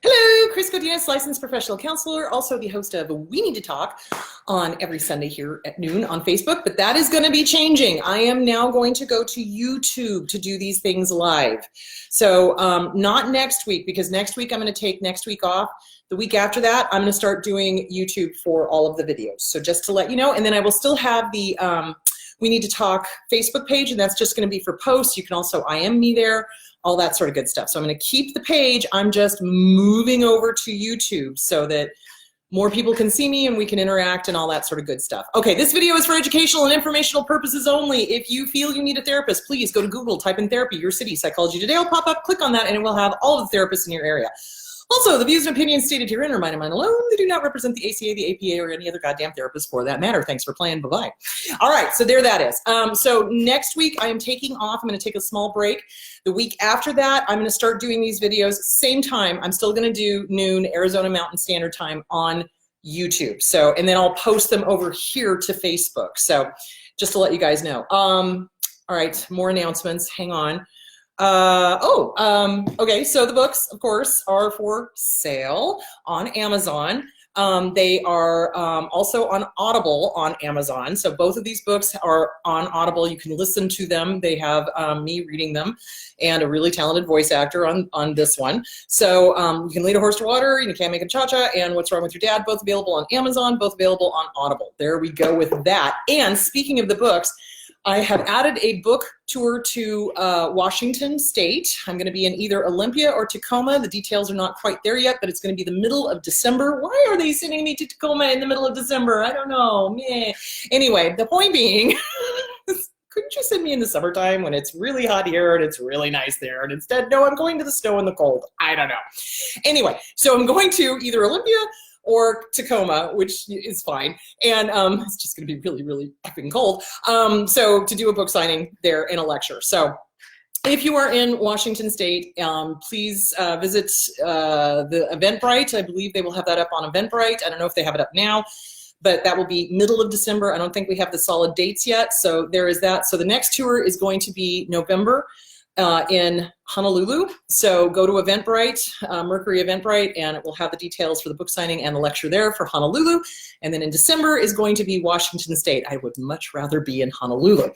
Hello, Chris Godinez, licensed professional counselor, also the host of We Need to Talk on every Sunday here at noon on Facebook, but that is going to be changing. I am now going to go to YouTube to do these things live. So not next week, because next week I'm going to take next week off. The week after that, I'm going to start doing YouTube for all of the videos. So just to let you know, and then I will still have the We Need to Talk Facebook page, and that's just going to be for posts. You can also IM me there, all that sort of good stuff. So I'm going to keep the page. I'm just moving over to YouTube so that more people can see me and we can interact and all that sort of good stuff. Okay, this video is for educational and informational purposes only. If you feel you need a therapist, please go to Google, type in therapy, your city, psychology today will pop up, click on that, and it will have all of the therapists in your area. Also, the views and opinions stated herein are mine and mine alone. They do not represent the ACA, the APA, or any other goddamn therapist for that matter. Thanks for playing. Bye-bye. All right, so there that is. So next week, I am taking off. I'm going to take a small break. The week after that, I'm going to start doing these videos. Same time, I'm still going to do noon Arizona Mountain Standard Time on YouTube. So, and then I'll post them over here to Facebook. So just to let you guys know. All right, more announcements. Hang on. Okay, so the books, of course, are for sale on Amazon. They are also on Audible on Amazon. So both of these books are on Audible. You can listen to them. They have me reading them and a really talented voice actor on this one. So you can lead a horse to water, you can't make a cha-cha, and What's Wrong with Your Dad, both available on Amazon, both available on Audible. There we go with that. And speaking of the books, I have added a book tour to Washington State. I'm going to be in either Olympia or Tacoma. The details are not quite there yet, but it's going to be the middle of December. Why are they sending me to Tacoma in the middle of December? I don't know. Meh. Anyway, the point being, couldn't you send me in the summertime when it's really hot here and it's really nice there? And instead, no, I'm going to the snow and the cold. I don't know. Anyway, so I'm going to either Olympia or Tacoma, which is fine. And it's just gonna be really, really effing cold. So to do a book signing there and a lecture. So if you are in Washington State, please visit the Eventbrite. I believe they will have that up on Eventbrite. I don't know if they have it up now, but that will be middle of December. I don't think we have the solid dates yet. So there is that. So the next tour is going to be November in Honolulu. So go to Eventbrite, Mercury Eventbrite, and it will have the details for the book signing and the lecture there for Honolulu. And then in December is going to be Washington State. I would much rather be in Honolulu.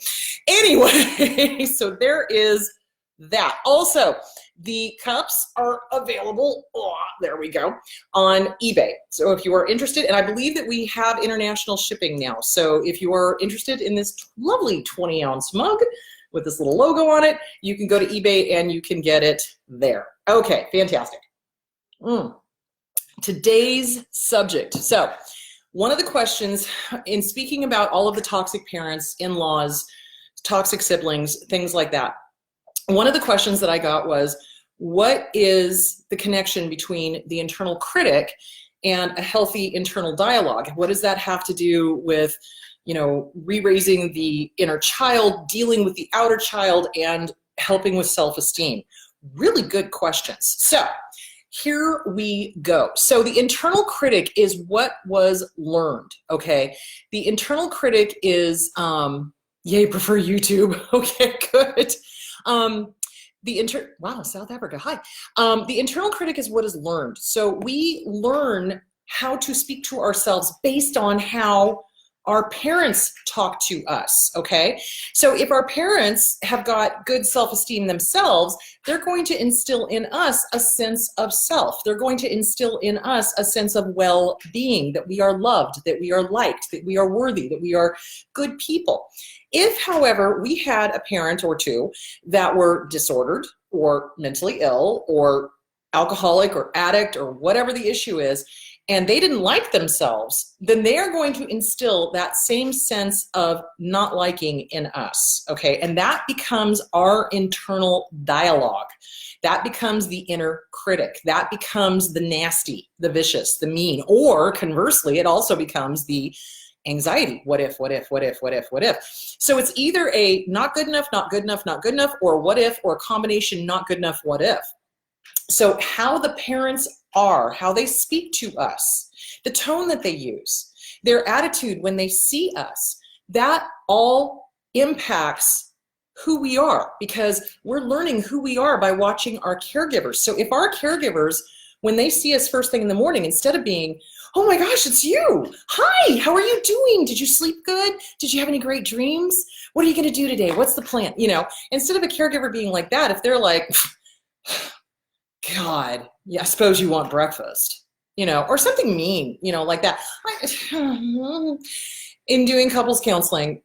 Anyway, so there is that. Also, the cups are available, there we go, on eBay. So if you are interested, and I believe that we have international shipping now. So if you are interested in this lovely 20-ounce mug with this little logo on it, you can go to eBay and you can get it there. Okay, fantastic. Today's subject. So one of the questions in speaking about all of the toxic parents, in-laws, toxic siblings, things like that, one of the questions that I got was, what is the connection between the internal critic and a healthy internal dialogue? What does that have to do with, you know, re-raising the inner child, dealing with the outer child, and helping with self-esteem? Really good questions. So here we go. So the internal critic is what was learned, okay? The internal critic is, yay, prefer YouTube. Okay, good. Wow, South Africa, hi. The internal critic is what is learned. So we learn how to speak to ourselves based on how our parents talk to us, okay? So if our parents have got good self-esteem themselves, they're going to instill in us a sense of self. They're going to instill in us a sense of well-being, that we are loved, that we are liked, that we are worthy, that we are good people. If, however, we had a parent or two that were disordered or mentally ill or alcoholic or addict or whatever the issue is, and they didn't like themselves, then they are going to instill that same sense of not liking in us, okay? And that becomes our internal dialogue. That becomes the inner critic. That becomes the nasty, the vicious, the mean. Or conversely, it also becomes the anxiety. What if, what if, what if, what if, what if? So it's either a not good enough, not good enough, not good enough, or what if, or a combination not good enough, what if. So how the parents are, how they speak to us, the tone that they use, their attitude when they see us, that all impacts who we are, because we're learning who we are by watching our caregivers. So if our caregivers when they see us first thing in the morning, instead of being, oh my gosh, it's you. Hi, how are you doing? Did you sleep good? Did you have any great dreams? What are you going to do today? What's the plan? You know, instead of a caregiver being like that, if they're like, God, yeah, I suppose you want breakfast, you know, or something mean, you know, like that. In doing couples counseling,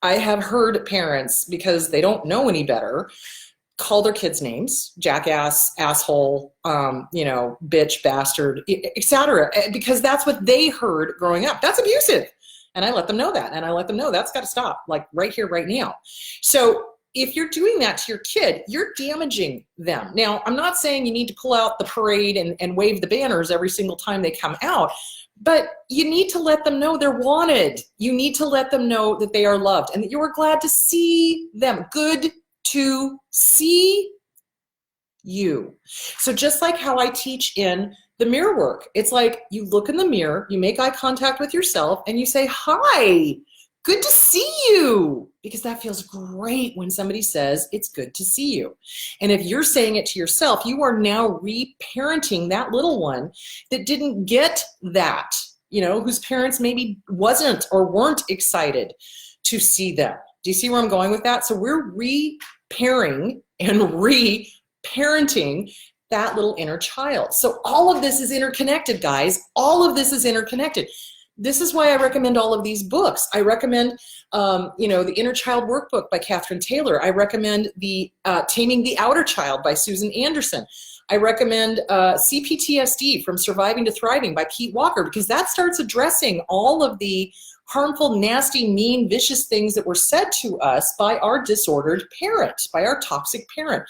I have heard parents, because they don't know any better, call their kids names, jackass, asshole, you know, bitch, bastard, etc., because that's what they heard growing up. That's abusive. And I let them know that. And I let them know that's got to stop, like right here, right now. So if you're doing that to your kid, you're damaging them. Now, I'm not saying you need to pull out the parade and wave the banners every single time they come out, but you need to let them know they're wanted. You need to let them know that they are loved and that you are glad to see them. Good to see you. So just like how I teach in the mirror work, it's like you look in the mirror, you make eye contact with yourself, and you say, hi, good to see you, because that feels great when somebody says it's good to see you. And if you're saying it to yourself, you are now reparenting that little one that didn't get that, you know, whose parents maybe wasn't or weren't excited to see them. Do you see where I'm going with that? So we're repairing and reparenting that little inner child. So all of this is interconnected, guys. All of this is interconnected. This is why I recommend all of these books. I recommend, you know, the Inner Child Workbook by Catherine Taylor. I recommend the Taming the Outer Child by Susan Anderson. I recommend CPTSD, From Surviving to Thriving by Pete Walker, because that starts addressing all of the harmful, nasty, mean, vicious things that were said to us by our disordered parent, by our toxic parent.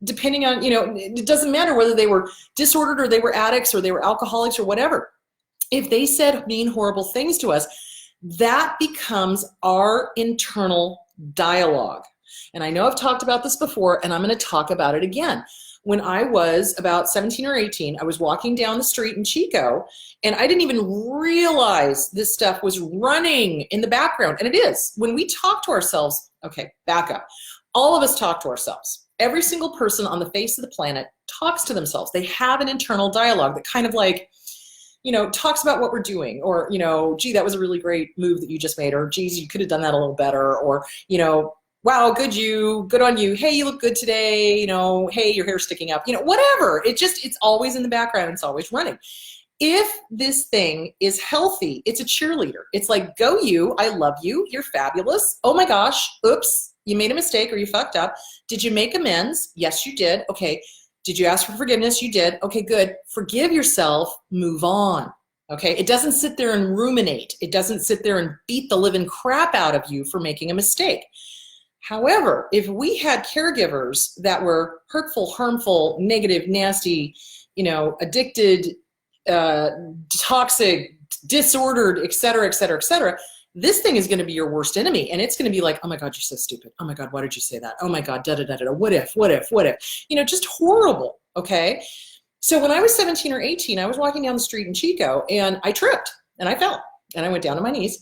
Depending on, you know, it doesn't matter whether they were disordered or they were addicts or they were alcoholics or whatever. If they said mean, horrible things to us, that becomes our internal dialogue. And I know I've talked about this before, and I'm going to talk about it again. When I was about 17 or 18, I was walking down the street in Chico, and I didn't even realize this stuff was running in the background. And it is. When we talk to ourselves, okay, back up. All of us talk to ourselves. Every single person on the face of the planet talks to themselves. They have an internal dialogue that kind of like, you know, talks about what we're doing, or, you know, gee, that was a really great move that you just made, or geez, you could have done that a little better, or, you know, wow, good on you. Hey, you look good today. You know, hey, your hair's sticking up, you know, whatever. It's always in the background. It's always running. If this thing is healthy, it's a cheerleader. It's like, go you, I love you, you're fabulous. Oh my gosh, oops, you made a mistake or you fucked up. Did you make amends? Yes, you did. Okay. Did you ask for forgiveness? You did. Okay, good. Forgive yourself, move on. Okay, it doesn't sit there and ruminate. It doesn't sit there and beat the living crap out of you for making a mistake. However, if we had caregivers that were hurtful, harmful, negative, nasty, you know, addicted, toxic, disordered, et cetera, et cetera, et cetera, this thing is going to be your worst enemy. And it's going to be like, oh my God, you're so stupid. Oh my God, why did you say that? Oh my God, da da da da. What if? You know, just horrible. Okay. So when I was 17 or 18, I was walking down the street in Chico and I tripped and I fell and I went down to my knees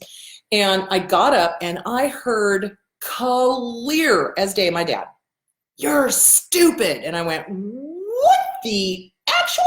and I got up and I heard clear as day my dad, you're stupid. And I went, what the actual?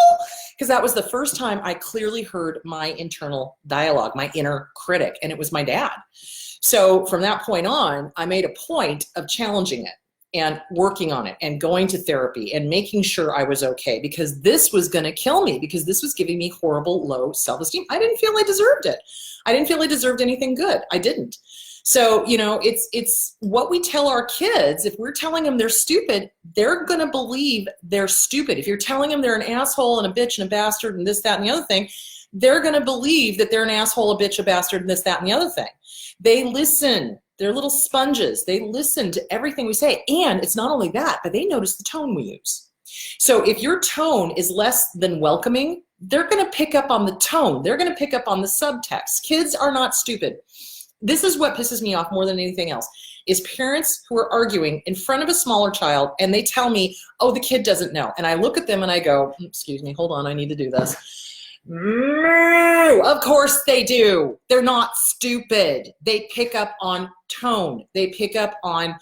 Because that was the first time I clearly heard my internal dialogue, my inner critic, and it was my dad. So from that point on, I made a point of challenging it and working on it and going to therapy and making sure I was okay, because this was going to kill me, because this was giving me horrible, low self-esteem. I didn't feel I deserved it. I didn't feel I deserved anything good. I didn't. So, you know, it's what we tell our kids. If we're telling them they're stupid, they're going to believe they're stupid. If you're telling them they're an asshole and a bitch and a bastard and this, that, and the other thing, they're going to believe that they're an asshole, a bitch, a bastard, and this, that, and the other thing. They listen. They're little sponges. They listen to everything we say. And it's not only that, but they notice the tone we use. So if your tone is less than welcoming, they're going to pick up on the tone. They're going to pick up on the subtext. Kids are not stupid. This is what pisses me off more than anything else, is parents who are arguing in front of a smaller child and they tell me, oh, the kid doesn't know. And I look at them and I go, excuse me, hold on, I need to do this. Of course they do. They're not stupid. They pick up on tone. They pick up on,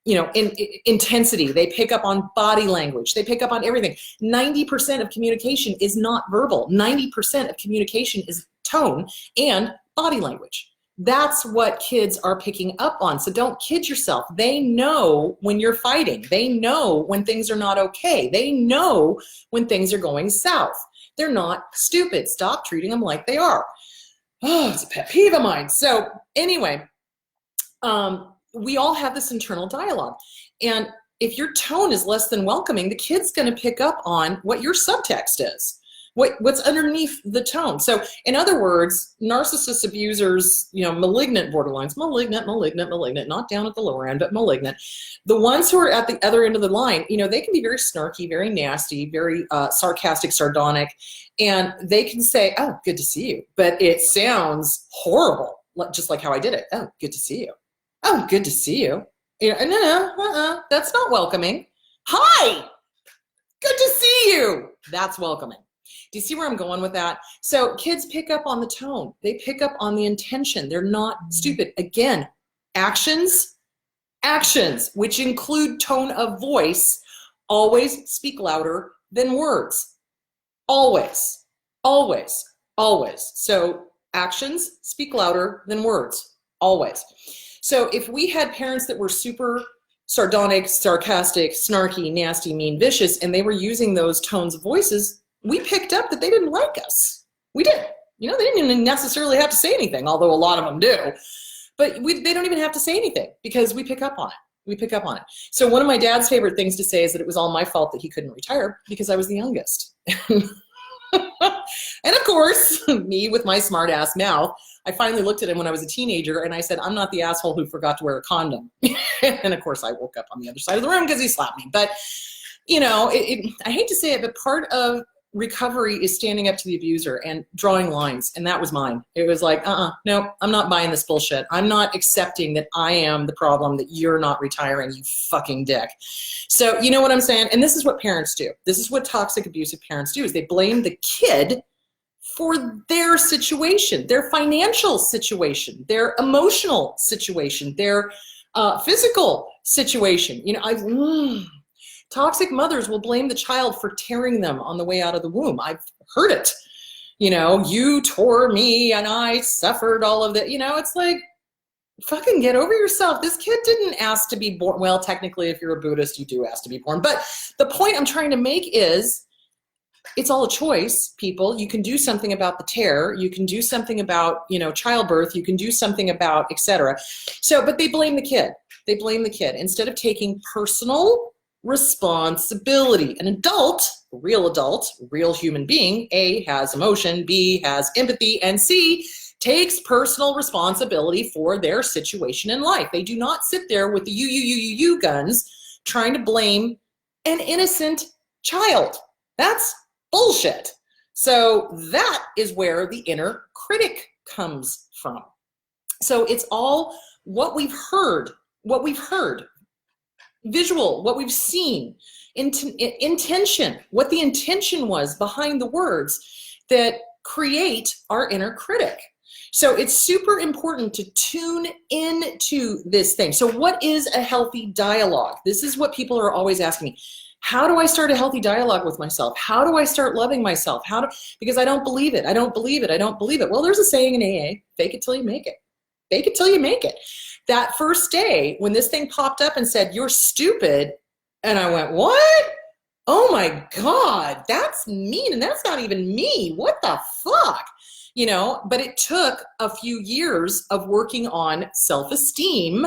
in intensity. They pick up on body language. They pick up on everything. 90% of communication is not verbal. 90% of communication is tone and body language. That's what kids are picking up on. So don't kid yourself. They know when you're fighting. They know when things are not okay. They know when things are going south. They're not stupid. Stop treating them like they are. Oh, it's a pet peeve of mine. So anyway, we all have this internal dialogue. And if your tone is less than welcoming, the kid's going to pick up on what your subtext is, what's underneath the tone. So in other words, narcissists, abusers, malignant borderlines, malignant, not down at the lower end, but malignant. The ones who are at the other end of the line, they can be very snarky, very nasty, very sarcastic, sardonic, and they can say, oh, good to see you. But it sounds horrible, just like how I did it. Oh, good to see you. Oh, good to see you. No, that's not welcoming. Hi, good to see you. That's welcoming. Do you see where I'm going with that? So kids pick up on the tone. They pick up on the intention. They're not stupid. Again, actions, which include tone of voice, always speak louder than words. Always, always, always. So actions speak louder than words, always. So if we had parents that were super sardonic, sarcastic, snarky, nasty, mean, vicious, and they were using those tones of voices, we picked up that they didn't like us. We did. They didn't even necessarily have to say anything, although a lot of them do. But they don't even have to say anything because we pick up on it. We pick up on it. So one of my dad's favorite things to say is that it was all my fault that he couldn't retire because I was the youngest. And of course, me with my smart ass mouth, I finally looked at him when I was a teenager and I said, I'm not the asshole who forgot to wear a condom. And of course I woke up on the other side of the room because he slapped me. But, I hate to say it, but part of recovery is standing up to the abuser and drawing lines. And that was mine. It was like, no, I'm not buying this bullshit. I'm not accepting that I am the problem, that you're not retiring, you fucking dick. So you know what I'm saying? And this is what parents do. This is what toxic, abusive parents do, is they blame the kid for their situation, their financial situation, their emotional situation, their physical situation. Toxic mothers will blame the child for tearing them on the way out of the womb. I've heard it. You tore me and I suffered all of that. It's like, fucking get over yourself. This kid didn't ask to be born. Well, technically, if you're a Buddhist, you do ask to be born. But the point I'm trying to make is, it's all a choice, people. You can do something about the tear. You can do something about, childbirth. You can do something about, etc. So, but they blame the kid. They blame the kid instead of taking personal responsibility. An adult, real human being, A, has emotion, B, has empathy, and C, takes personal responsibility for their situation in life. They do not sit there with the you guns trying to blame an innocent child. That's bullshit. So that is where the inner critic comes from. So it's all what we've heard, visual, what we've seen, intention, what the intention was behind the words that create our inner critic. So it's super important to tune into this thing. So what is a healthy dialogue? This is what people are always asking me. How do I start a healthy dialogue with myself? How do I start loving myself? Because I don't believe it. I don't believe it. Well, there's a saying in AA, fake it till you make it. Fake it till you make it. That first day when this thing popped up and said, you're stupid, and I went, what? Oh my God, that's mean, and that's not even me. What the fuck? But it took a few years of working on self-esteem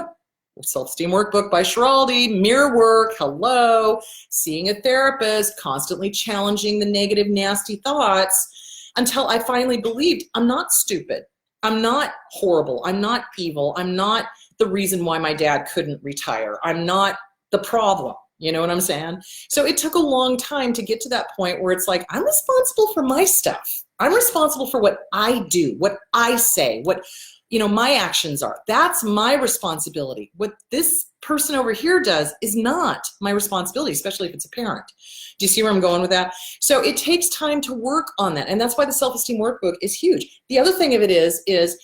workbook by Schiraldi, mirror work, hello, seeing a therapist, constantly challenging the negative, nasty thoughts, until I finally believed I'm not stupid. I'm not horrible. I'm not evil. I'm not the reason why my dad couldn't retire. I'm not the problem. You know what I'm saying? So it took a long time to get to that point where it's like, I'm responsible for my stuff. I'm responsible for what I do, what I say, what, my actions are. That's my responsibility. What this person over here does is not my responsibility, especially if it's a parent. Do you see where I'm going with that? So it takes time to work on that. And that's why the self-esteem workbook is huge. The other thing of it is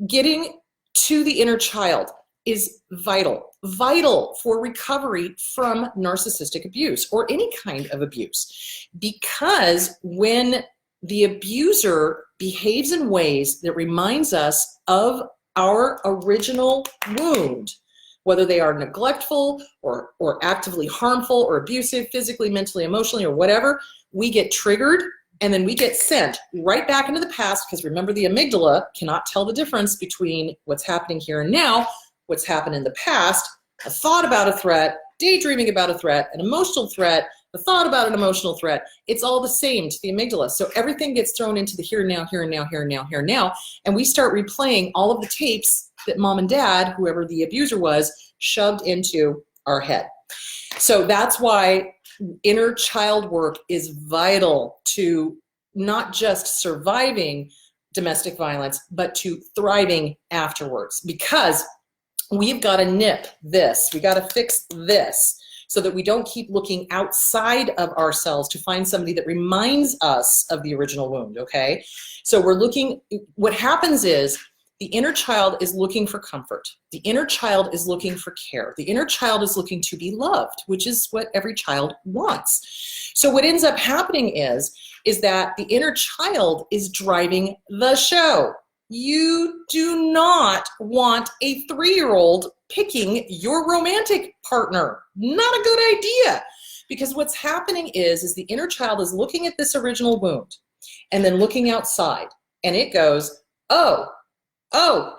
getting to the inner child. is vital, vital for recovery from narcissistic abuse or any kind of abuse. Because when the abuser behaves in ways that reminds us of our original wound, whether they are neglectful or actively harmful or abusive, physically, mentally, emotionally, or whatever, we get triggered and then we get sent right back into the past, because remember, the amygdala cannot tell the difference between what's happening here and now, what's happened in the past, a thought about a threat, daydreaming about a threat, an emotional threat, the thought about an emotional threat. It's all the same to the amygdala. So everything gets thrown into the here and now, here and now, here and now, here and now, and we start replaying all of the tapes that mom and dad, whoever the abuser was, shoved into our head. So that's why inner child work is vital to not just surviving domestic violence, but to thriving afterwards, because we've got to nip this. We got to fix this so that we don't keep looking outside of ourselves to find somebody that reminds us of the original wound, okay? So we're looking, what happens is the inner child is looking for comfort. The inner child is looking for care. The inner child is looking to be loved, which is what every child wants. So what ends up happening is that the inner child is driving the show. You do not want a 3-year-old picking your romantic partner. Not a good idea. Because what's happening is the inner child is looking at this original wound and then looking outside, and it goes, oh,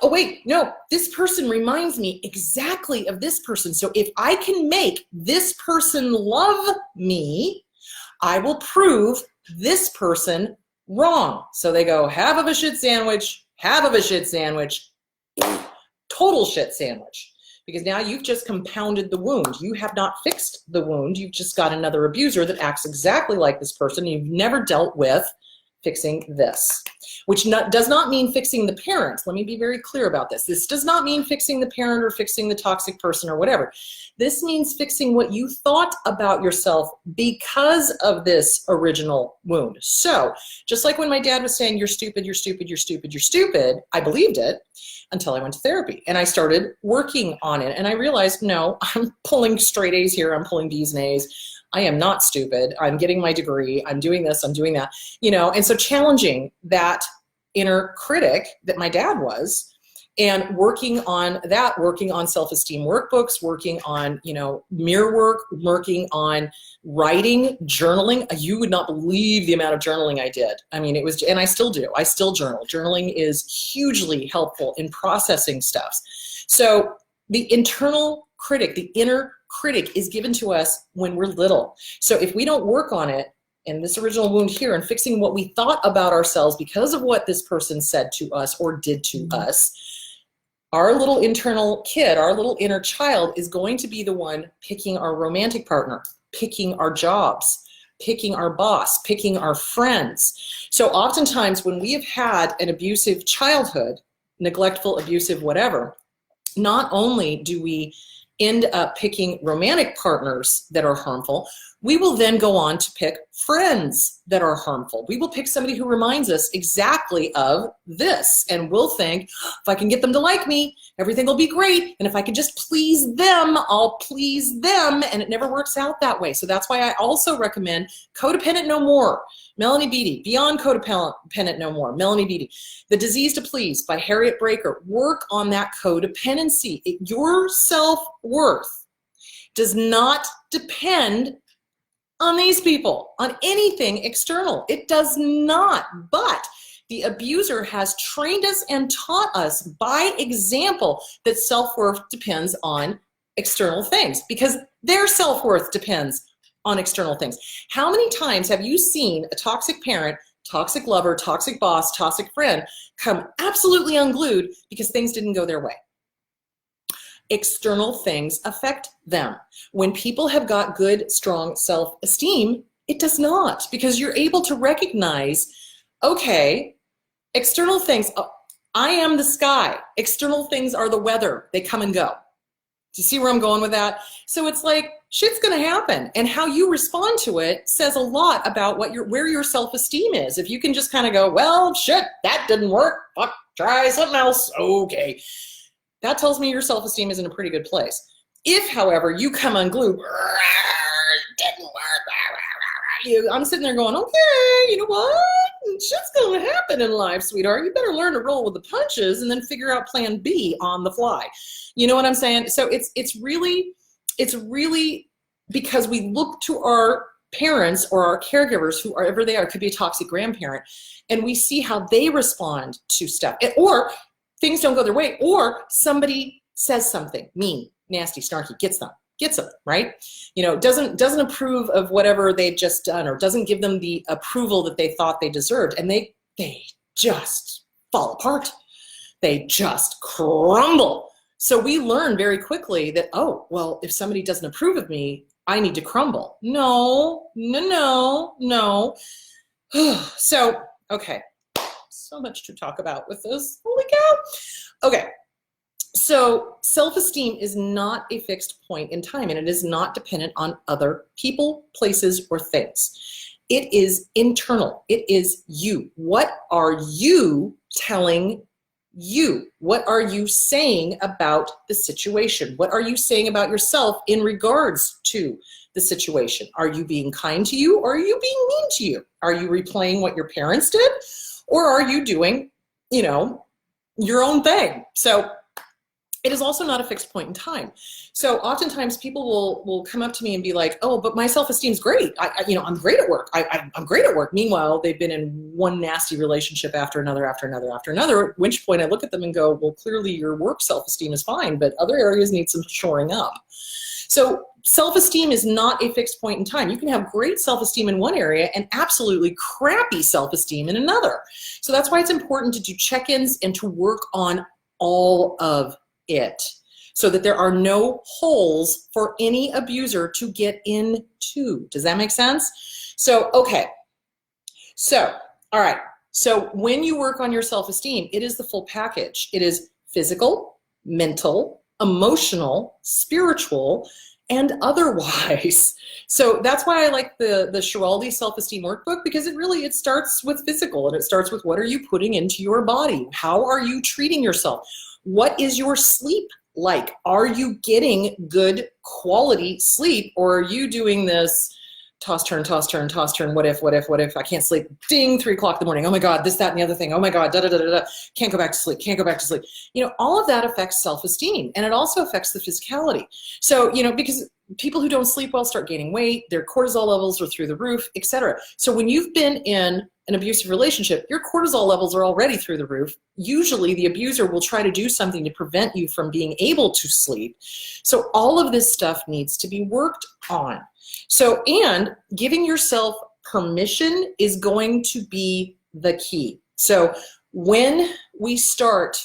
wait, no, this person reminds me exactly of this person. So if I can make this person love me, I will prove this person wrong. So they go, half of a shit sandwich, half of a shit sandwich, total shit sandwich. Because now you've just compounded the wound. You have not fixed the wound. You've just got another abuser that acts exactly like this person. You've never dealt with fixing this, which does not mean fixing the parent. Let me be very clear about this. This does not mean fixing the parent or fixing the toxic person or whatever. This means fixing what you thought about yourself because of this original wound. So just like when my dad was saying, you're stupid, you're stupid, you're stupid, you're stupid, I believed it until I went to therapy and I started working on it. And I realized, no, I'm pulling straight A's here. I'm pulling B's and A's. I am not stupid. I'm getting my degree. I'm doing this. I'm doing that. You know, and so challenging that inner critic that my dad was, and working on that, working on self-esteem workbooks, working on, you know, mirror work, working on writing, journaling. You would not believe the amount of journaling I did. I mean, it was, and I still do. I still journal. Journaling is hugely helpful in processing stuff. So the internal critic, the inner critic, is given to us when we're little. So if we don't work on it, and this original wound here, and fixing what we thought about ourselves because of what this person said to us or did to us, our little internal kid, our little inner child, is going to be the one picking our romantic partner, picking our jobs, picking our boss, picking our friends. So oftentimes when we have had an abusive childhood, neglectful, abusive, whatever, not only do we end up picking romantic partners that are harmful, we will then go on to pick friends that are harmful. We will pick somebody who reminds us exactly of this, and we'll think, if I can get them to like me, everything will be great, and if I can just please them, I'll please them, and it never works out that way. So that's why I also recommend Codependent No More, Melanie Beattie, Beyond Codependent No More, Melanie Beattie, The Disease to Please by Harriet Breaker. Work on that codependency. Your self-worth does not depend on these people, on anything external. It does not. But the abuser has trained us and taught us by example that self-worth depends on external things, because their self-worth depends on external things. How many times have you seen a toxic parent, toxic lover, toxic boss, toxic friend come absolutely unglued because things didn't go their way? External things affect them. When people have got good, strong self-esteem, it does not, because you're able to recognize, okay, external things, I am the sky. External things are the weather. They come and go. Do you see where I'm going with that? So it's like, shit's gonna happen, and how you respond to it says a lot about where your self-esteem is. If you can just kind of go, well, shit, that didn't work, fuck, try something else, okay. that tells me your self-esteem is in a pretty good place. If, however, you come unglued, didn't work, I'm sitting there going, okay, you know what? Shit's gonna happen in life, sweetheart. You better learn to roll with the punches and then figure out plan B on the fly. You know what I'm saying? So it's really because we look to our parents or our caregivers, whoever they are, it could be a toxic grandparent, and we see how they respond to stuff, or things don't go their way, or somebody says something mean, nasty, snarky, gets them, right? You know, doesn't approve of whatever they've just done, or doesn't give them the approval that they thought they deserved, and they just fall apart. They just crumble. So we learn very quickly that, oh, well, if somebody doesn't approve of me, I need to crumble. No. So, okay. So much to talk about with this. Holy cow. Okay. So self-esteem is not a fixed point in time, and it is not dependent on other people, places, or things. It is internal. It is you. What are you telling you? What are you saying about the situation? What are you saying about yourself in regards to the situation? Are you being kind to you, or are you being mean to you? Are you replaying what your parents did, or are you doing, you know, your own thing? So it is also not a fixed point in time. So oftentimes people will come up to me and be like, oh, but my self-esteem's great. I'm great at work. I'm great at work. Meanwhile, they've been in one nasty relationship after another, at which point I look at them and go, well, clearly your work self-esteem is fine, but other areas need some shoring up. So self-esteem is not a fixed point in time. You can have great self-esteem in one area and absolutely crappy self-esteem in another. So that's why it's important to do check-ins and to work on all of it, so that there are no holes for any abuser to get into. Does that make sense? So, okay. So, all right. So when you work on your self-esteem, it is the full package. It is physical, mental, emotional, spiritual, and otherwise. So that's why I like the Schiraldi self-esteem workbook, because it starts with physical, and it starts with what are you putting into your body? How are you treating yourself? What is your sleep like? Are you getting good quality sleep, or are you doing this toss, turn, what if, I can't sleep, ding, 3 o'clock in the morning, oh my God, this, that, and the other thing, oh my God, can't go back to sleep. You know, all of that affects self-esteem, and it also affects the physicality. So, you know, because people who don't sleep well start gaining weight, their cortisol levels are through the roof, etc. So when you've been in an abusive relationship, your cortisol levels are already through the roof. Usually the abuser will try to do something to prevent you from being able to sleep. So all of this stuff needs to be worked on. So, and giving yourself permission is going to be the key. So when we start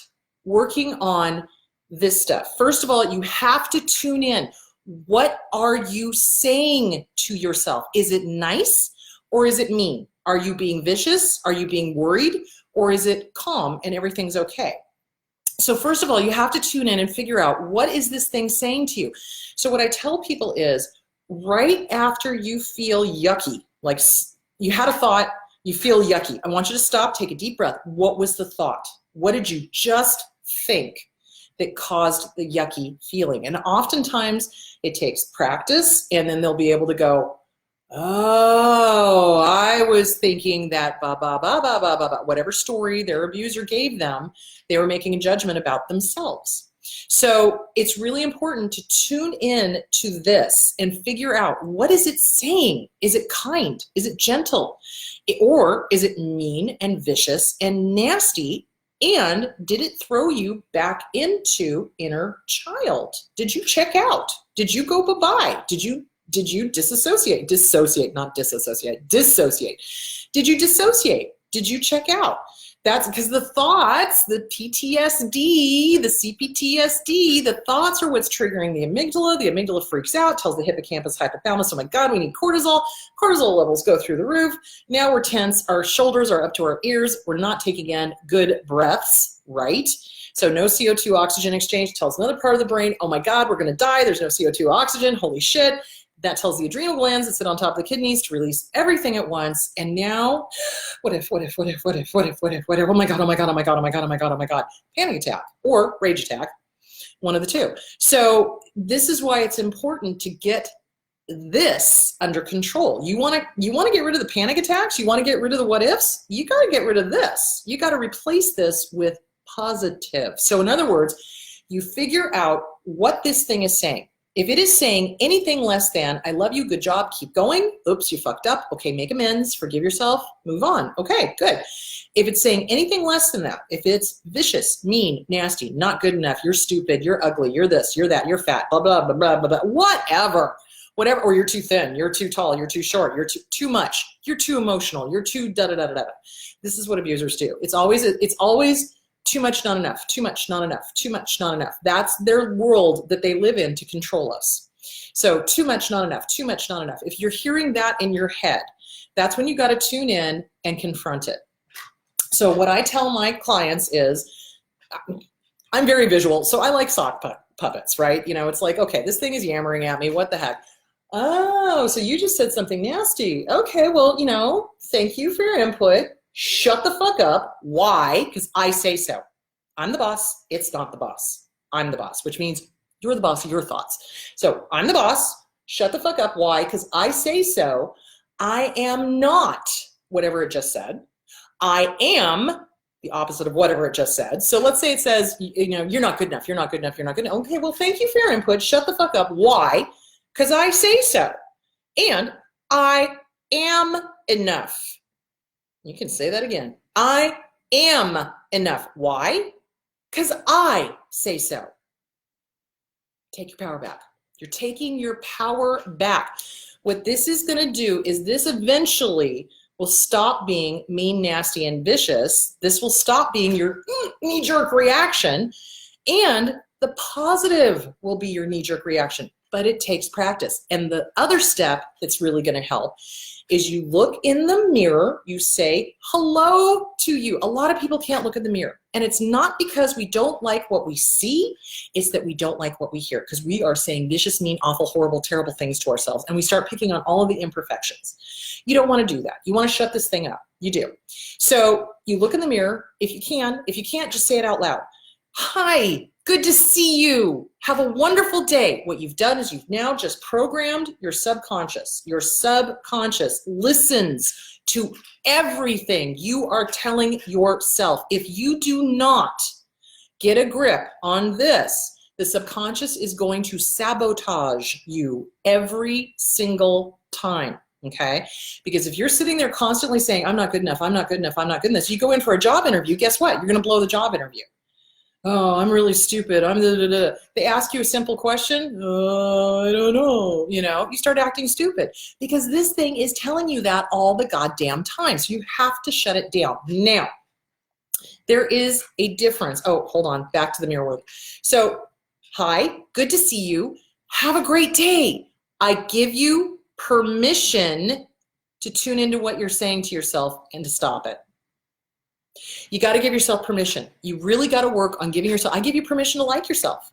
working on this stuff, first of all, you have to tune in. What are you saying to yourself? Is it nice, or is it mean? Are you being vicious? Are you being worried? Or is it calm and everything's okay? So first of all, you have to tune in and figure out, what is this thing saying to you? So what I tell people is, right after you feel yucky, like you had a thought, you feel yucky, I want you to stop, take a deep breath. What was the thought? What did you just think that caused the yucky feeling? And oftentimes it takes practice, and then they'll be able to go, oh, I was thinking that whatever story their abuser gave them, they were making a judgment about themselves. So it's really important to tune in to this and figure out, what is it saying? Is it kind? Is it gentle? Or is it mean and vicious and nasty? And did it throw you back into inner child? Did you check out? Did you go bye-bye? Did you dissociate? Dissociate, not disassociate. Dissociate. Did you dissociate? Did you check out? That's because the thoughts, the PTSD, the CPTSD, the thoughts are what's triggering the amygdala. The amygdala freaks out, tells the hippocampus, hypothalamus, oh my God, we need cortisol. Cortisol levels go through the roof. Now we're tense. Our shoulders are up to our ears. We're not taking in good breaths, right? So no CO2 oxygen exchange tells another part of the brain, oh my God, we're going to die. There's no CO2 oxygen. Holy shit. That tells the adrenal glands that sit on top of the kidneys to release everything at once. And now, what if, oh my God, panic attack or rage attack. One of the two. So this is why it's important to get this under control. You want to get rid of the panic attacks? You want to get rid of the what ifs? You got to get rid of this. You got to replace this with positive. So in other words, you figure out what this thing is saying. If it is saying anything less than, I love you, good job, keep going, oops, you fucked up, okay, make amends, forgive yourself, move on, okay, good. If it's saying anything less than that, if it's vicious, mean, nasty, not good enough, you're stupid, you're ugly, you're this, you're that, you're fat, blah, blah, blah, blah, blah, blah, whatever, or you're too thin, you're too tall, you're too short, you're too much, you're too emotional, you're too da-da-da-da-da. This is what abusers do. It's always too much, not enough, too much, not enough, too much, not enough. That's their world that they live in to control us. So too much, not enough, too much, not enough. If you're hearing that in your head, that's when you got to tune in and confront it. So what I tell my clients is, I'm very visual, so I like sock puppets, right? You know, it's like, okay, this thing is yammering at me, what the heck? Oh, so you just said something nasty. Okay, well, you know, thank you for your input. Shut the fuck up. Why? Because I say so. I'm the boss. It's not the boss. I'm the boss, which means you're the boss of your thoughts. So I'm the boss. Shut the fuck up. Why? Because I say so. I am not whatever it just said. I am the opposite of whatever it just said. So let's say it says, you know, you're not good enough. You're not good enough. You're not good enough. Okay, well, thank you for your input. Shut the fuck up. Why? Because I say so. And I am enough. You can say that again. I am enough. Why? Because I say so. Take your power back. You're taking your power back. What this is going to do is this eventually will stop being mean, nasty, and vicious. This will stop being your knee-jerk reaction, and the positive will be your knee-jerk reaction. But it takes practice. And the other step that's really going to help is you look in the mirror, you say hello to you. A lot of people can't look in the mirror. And it's not because we don't like what we see, it's that we don't like what we hear, because we are saying vicious, mean, awful, horrible, terrible things to ourselves, and we start picking on all of the imperfections. You don't want to do that. You want to shut this thing up. You do. So you look in the mirror, if you can. If you can't, just say it out loud. Hi, good to see you. Have a wonderful day. What you've done is you've now just programmed your subconscious. Your subconscious listens to everything you are telling yourself. If you do not get a grip on this, the subconscious is going to sabotage you every single time. Okay? Because if you're sitting there constantly saying, I'm not good enough, I'm not good enough, I'm not good enough, you go in for a job interview, guess what? You're going to blow the job interview. Oh, I'm really stupid. They ask you a simple question. I don't know. You know, you start acting stupid because this thing is telling you that all the goddamn time. So you have to shut it down. Now, there is a difference. Oh, hold on. Back to the mirror work. So, hi, good to see you. Have a great day. I give you permission to tune into what you're saying to yourself and to stop it. You got to give yourself permission. You really got to work on giving yourself, I give you permission to like yourself.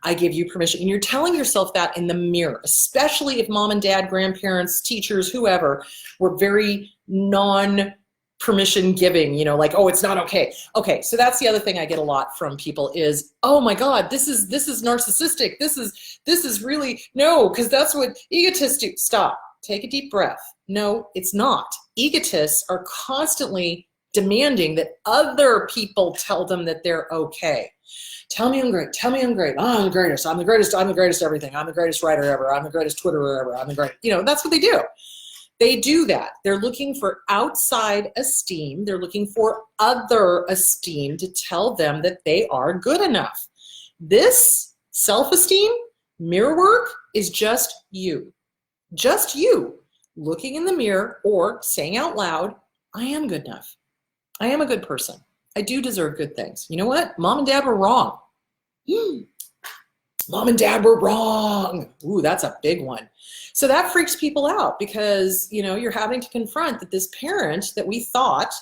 I give you permission. And you're telling yourself that in the mirror, especially if mom and dad, grandparents, teachers, whoever, were very non-permission giving, you know, like, oh, it's not okay. Okay, so that's the other thing I get a lot from people is, oh my God, this is narcissistic. This is really, no, because that's what egotists do. Stop. Take a deep breath. No, it's not. Egotists are constantly demanding that other people tell them that they're okay. Tell me I'm great. Tell me I'm great. Oh, I'm the greatest. I'm the greatest. I'm the greatest everything. I'm the greatest writer ever. I'm the greatest Twitterer ever. I'm the great. You know, that's what they do. They do that. They're looking for outside esteem. They're looking for other esteem to tell them that they are good enough. This self-esteem, mirror work, is just you. Just you looking in the mirror or saying out loud, I am good enough. I am a good person. I do deserve good things. You know what? Mom and dad were wrong. Mom and dad were wrong. Ooh, that's a big one. So that freaks people out because, you know, you're having to confront that this parent that we thought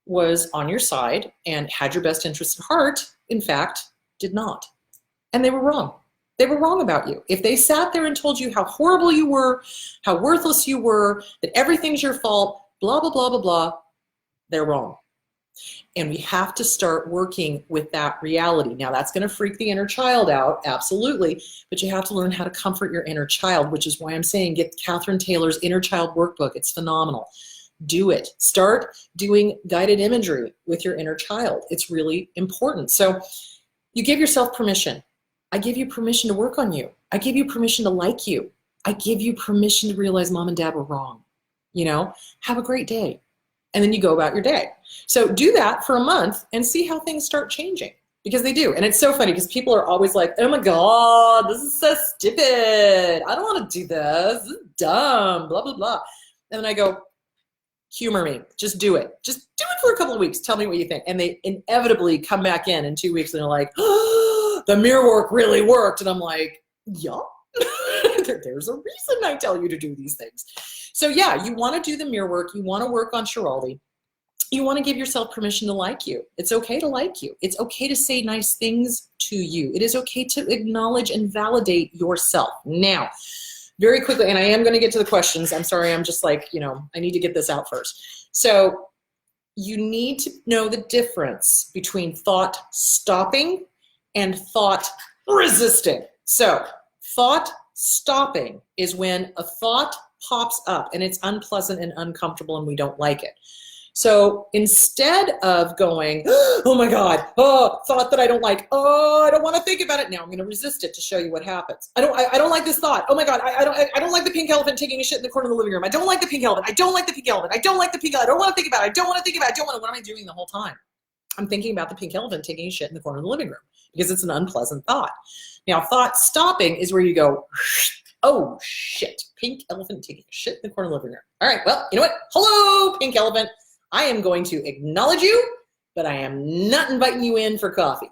was on your side and had your best interest at heart, in fact, did not. And they were wrong. They were wrong about you. If they sat there and told you how horrible you were, how worthless you were, that everything's your fault, blah, blah, blah, blah, blah, they're wrong. And we have to start working with that reality. Now, that's going to freak the inner child out, absolutely, but you have to learn how to comfort your inner child, which is why I'm saying get Catherine Taylor's Inner Child Workbook. It's phenomenal. Do it. Start doing guided imagery with your inner child. It's really important. So you give yourself permission. I give you permission to work on you. I give you permission to like you. I give you permission to realize mom and dad were wrong. You know, have a great day. And then you go about your day. So do that for a month and see how things start changing, because they do. And it's so funny because people are always like, oh my God, this is so stupid. I don't want to do this. This is dumb, blah, blah, blah. And then I go, humor me. Just do it. Just do it for a couple of weeks. Tell me what you think. And they inevitably come back in 2 weeks and they're like, oh, the mirror work really worked. And I'm like, yeah, there's a reason I tell you to do these things. So yeah, you want to do the mirror work. You want to work on Schiraldi. You want to give yourself permission to like you. It's okay to like you. It's okay to say nice things to you. It is okay to acknowledge and validate yourself. Now, very quickly, and I am going to get to the questions. I'm sorry, I'm just like, I need to get this out first. So you need to know the difference between thought stopping and thought resisting. So thought stopping is when a thought pops up and it's unpleasant and uncomfortable and we don't like it. So instead of going, oh my God, oh, thought that I don't like, oh, I don't want to think about it now. I'm going to resist it to show you what happens. I don't like this thought. Oh my God, I don't like the pink elephant taking a shit in the corner of the living room. I don't like the pink elephant. I don't like the pink elephant. I don't like the pink elephant. I don't want to think about it. I don't want to think about it. I don't want to. What am I doing the whole time? I'm thinking about the pink elephant taking a shit in the corner of the living room because it's an unpleasant thought. Now, thought stopping is where you go, oh shit, pink elephant taking a shit in the corner of the living room. All right, well, you know what? Hello, pink elephant. I am going to acknowledge you, but I am not inviting you in for coffee.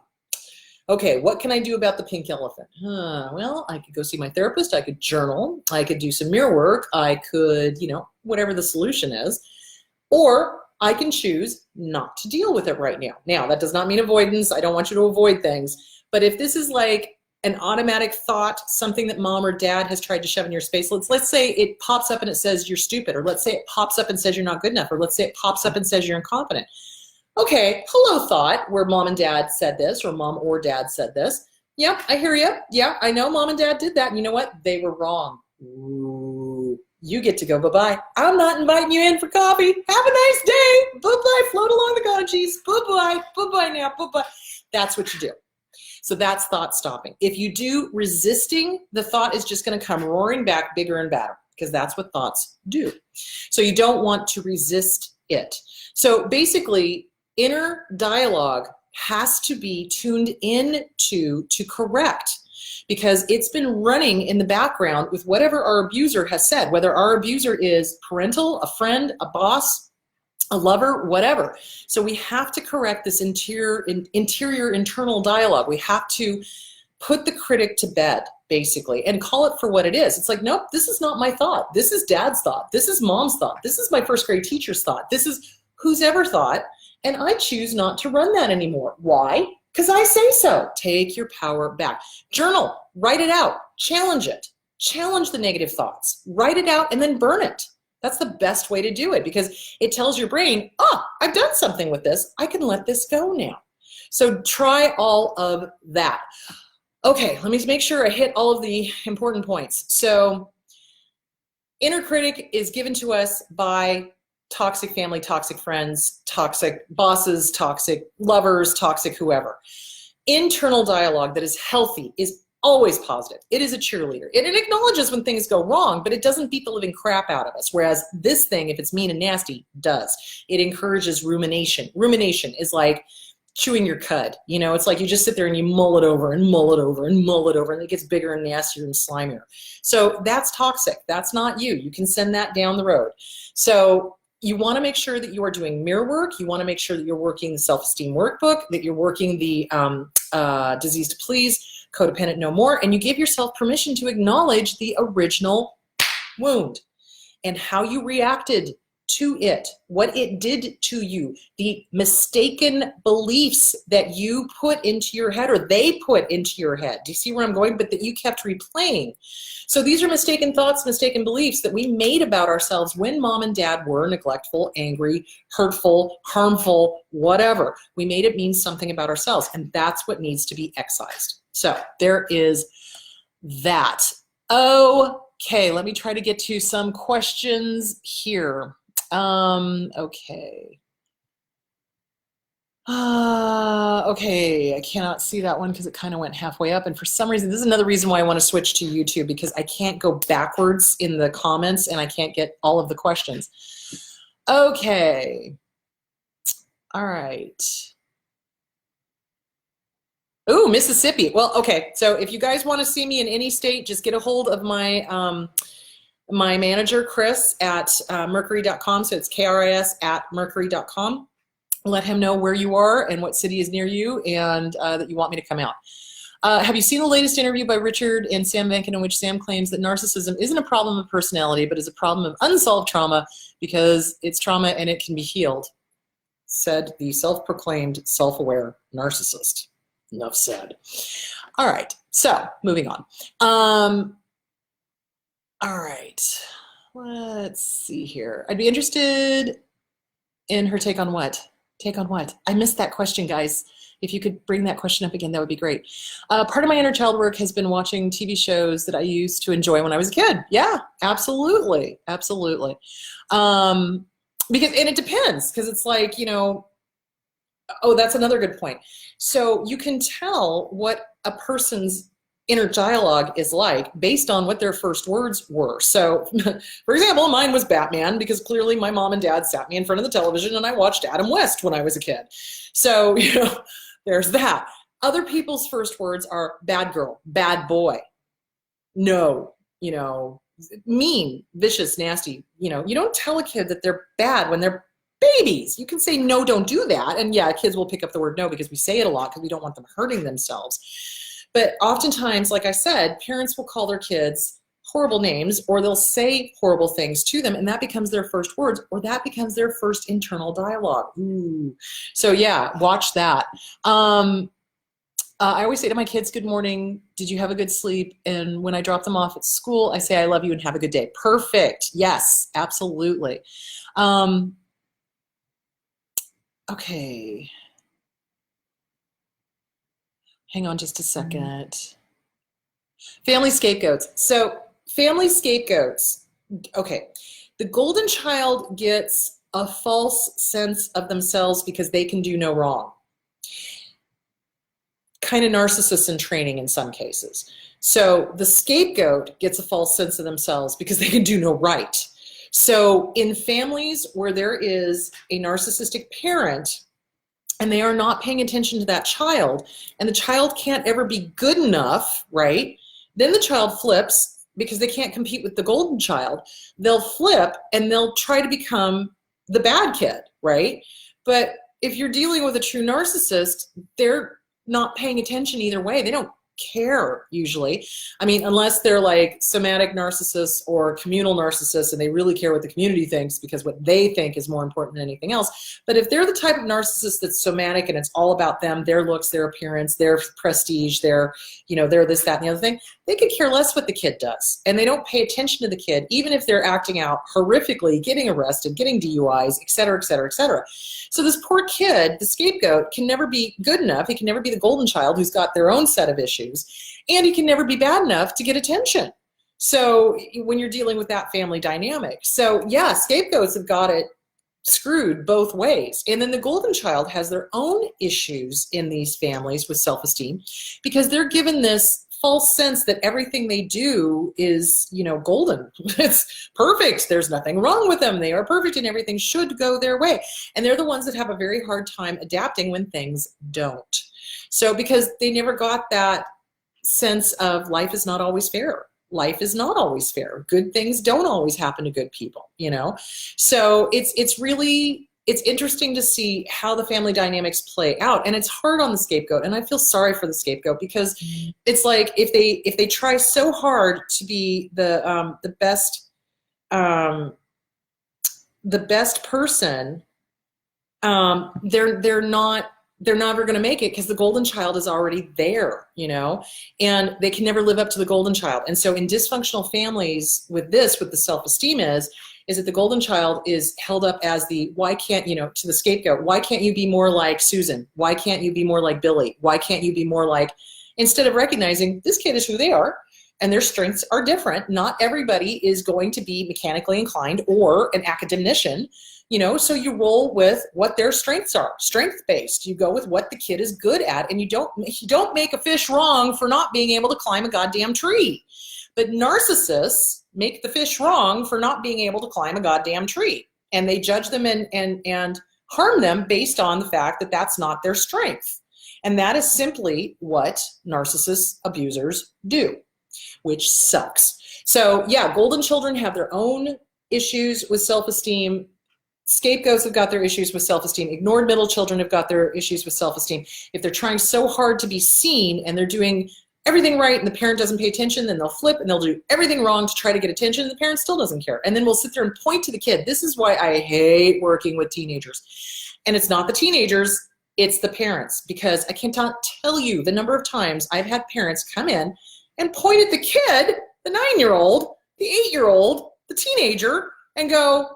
Okay, what can I do about the pink elephant? Well, I could go see my therapist. I could journal. I could do some mirror work. I could, whatever the solution is. Or I can choose not to deal with it right now. Now, that does not mean avoidance. I don't want you to avoid things. But if this is like an automatic thought, something that mom or dad has tried to shove in your space. Let's say it pops up and it says you're stupid, or let's say it pops up and says you're not good enough, or let's say it pops up and says you're incompetent. Okay, hello thought, where mom and dad said this, or mom or dad said this. Yep, I hear you. Yeah, I know mom and dad did that. And you know what? They were wrong. Ooh, you get to go bye-bye. I'm not inviting you in for coffee. Have a nice day. Bye-bye. Float along the Ganges. Bye-bye. Bye-bye now. Bye-bye. That's what you do. So that's thought stopping. If you do resisting, the thought is just going to come roaring back bigger and badder, because that's what thoughts do. So you don't want to resist it. So basically, inner dialogue has to be tuned in to correct, because it's been running in the background with whatever our abuser has said, whether our abuser is parental, a friend, a boss, a lover, whatever. So we have to correct this interior internal dialogue. We have to put the critic to bed, basically, and call it for what it is. It's like, nope, this is not my thought. This is dad's thought. This is mom's thought. This is my first grade teacher's thought. This is who's ever thought. And I choose not to run that anymore. Why? Because I say so. Take your power back. Journal, write it out, challenge it. Challenge the negative thoughts. Write it out and then burn it. That's the best way to do it, because it tells your brain, oh, I've done something with this. I can let this go now. So try all of that. Okay, let me make sure I hit all of the important points. So inner critic is given to us by toxic family, toxic friends, toxic bosses, toxic lovers, toxic whoever. Internal dialogue that is healthy is always positive. It is a cheerleader. It acknowledges when things go wrong, but it doesn't beat the living crap out of us. Whereas this thing, if it's mean and nasty, does. It encourages rumination. Rumination is like chewing your cud. It's like you just sit there and you mull it over and mull it over and mull it over, and it gets bigger and nastier and slimier. So that's toxic. That's not you. You can send that down the road. So you want to make sure that you are doing mirror work. You want to make sure that you're working the self-esteem workbook, that you're working the disease to please, codependent no more, and you give yourself permission to acknowledge the original wound and how you reacted to it, what it did to you, the mistaken beliefs that you put into your head or they put into your head. Do you see where I'm going? But that you kept replaying. So these are mistaken thoughts, mistaken beliefs that we made about ourselves when mom and dad were neglectful, angry, hurtful, harmful, whatever. We made it mean something about ourselves, and that's what needs to be excised. So there is that. Okay, let me try to get to some questions here. Okay. Okay, I cannot see that one because it kind of went halfway up. And for some reason, this is another reason why I want to switch to YouTube, because I can't go backwards in the comments and I can't get all of the questions. Okay. All right. Ooh, Mississippi. Well, okay. So if you guys want to see me in any state, just get a hold of my my manager, Chris, at mercury.com. So it's KRIS at mercury.com. Let him know where you are and what city is near you, and that you want me to come out. Have you seen the latest interview by Richard and Sam Menken, in which Sam claims that narcissism isn't a problem of personality, but is a problem of unsolved trauma because it's trauma and it can be healed? Said the self-proclaimed self-aware narcissist. Enough said. All right, so moving on. All right, let's see here. I'd be interested in her take on what? Take on what? I missed that question, guys. If you could bring that question up again, that would be great. Part of my inner child work has been watching TV shows that I used to enjoy when I was a kid. Yeah, absolutely, absolutely. And it depends, because it's like, you know, oh, that's another good point. So you can tell what a person's inner dialogue is like based on what their first words were. So, for example, mine was Batman, because clearly my mom and dad sat me in front of the television and I watched Adam West when I was a kid. So, you know, there's that. Other people's first words are bad girl, bad boy, no, you know, mean, vicious, nasty. You know, you don't tell a kid that they're bad when they're babies. You can say, no, don't do that. And yeah, kids will pick up the word no because we say it a lot because we don't want them hurting themselves. But oftentimes, like I said, parents will call their kids horrible names, or they'll say horrible things to them, and that becomes their first words, or that becomes their first internal dialogue. Ooh. So yeah, watch that. I always say to my kids, good morning, did you have a good sleep? And when I drop them off at school, I say, I love you and have a good day. Perfect. Yes, absolutely. Okay. Hang on just a second. Family scapegoats. So family scapegoats, okay. The golden child gets a false sense of themselves because they can do no wrong. Kind of narcissists in training in some cases. So the scapegoat gets a false sense of themselves because they can do no right. So in families where there is a narcissistic parent and they are not paying attention to that child, and the child can't ever be good enough, right? Then the child flips because they can't compete with the golden child. They'll flip and they'll try to become the bad kid, right? But if you're dealing with a true narcissist, they're not paying attention either way. They don't care usually. I mean, unless they're like somatic narcissists or communal narcissists and they really care what the community thinks because what they think is more important than anything else. But if they're the type of narcissist that's somatic and it's all about them, their looks, their appearance, their prestige, their, you know, their this, that, and the other thing, they could care less what the kid does. And they don't pay attention to the kid, even if they're acting out horrifically, getting arrested, getting DUIs, et cetera, et cetera, et cetera. So this poor kid, the scapegoat, can never be good enough. He can never be the golden child who's got their own set of issues. And he can never be bad enough to get attention. So when you're dealing with that family dynamic. So yeah, scapegoats have got it screwed both ways. And then the golden child has their own issues in these families with self-esteem because they're given this false sense that everything they do is, you know, golden. It's perfect. There's nothing wrong with them. They are perfect and everything should go their way. And they're the ones that have a very hard time adapting when things don't. So because they never got that sense of life is not always fair. Life is not always fair. Good things don't always happen to good people, you know? So it's really, it's interesting to see how the family dynamics play out. And it's hard on the scapegoat. And I feel sorry for the scapegoat because it's like if they try so hard to be the best the best person, they're never going to make it because the golden child is already there, you know, and they can never live up to the golden child. And so in dysfunctional families with the self-esteem is that the golden child is held up as the, why can't, you know, to the scapegoat. Why can't you be more like Susan? Why can't you be more like Billy? Why can't you be more like, instead of recognizing this kid is who they are and their strengths are different. Not everybody is going to be mechanically inclined or an academician. You know, so you roll with what their strengths are, strength-based. You go with what the kid is good at, and you don't make a fish wrong for not being able to climb a goddamn tree. But narcissists make the fish wrong for not being able to climb a goddamn tree, and they judge them and harm them based on the fact that that's not their strength. And that is simply what narcissist abusers do, which sucks. So yeah, golden children have their own issues with self-esteem. Scapegoats have got their issues with self-esteem. Ignored middle children have got their issues with self-esteem. If they're trying so hard to be seen and they're doing everything right and the parent doesn't pay attention, then they'll flip and they'll do everything wrong to try to get attention and the parent still doesn't care. And then we'll sit there and point to the kid. This is why I hate working with teenagers. And it's not the teenagers, it's the parents, because I cannot tell you the number of times I've had parents come in and point at the kid, the 9-year-old, the 8-year-old, the teenager, and go,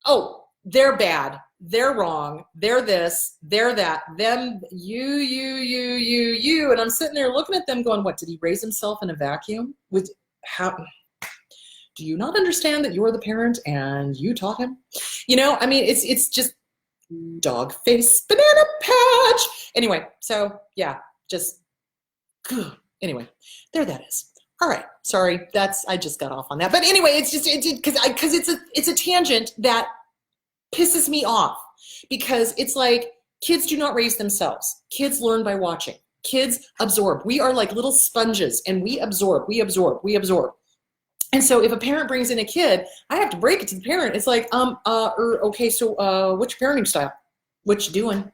oh, they're bad, they're wrong, they're this, they're that, them, you. And I'm sitting there looking at them going, what, did he raise himself in a vacuum? How? Do you not understand that you're the parent and you taught him? You know, I mean, it's just dog face banana patch. Anyway, so yeah, just, anyway, there that is. All right, sorry, I just got off on that. But anyway, it's just, because it's a tangent that pisses me off, because it's like kids do not raise themselves. Kids learn by watching. Kids absorb. We are like little sponges and we absorb. And so if a parent brings in a kid, I have to break it to the parent. It's like, okay, so what's your parenting style? What you doing?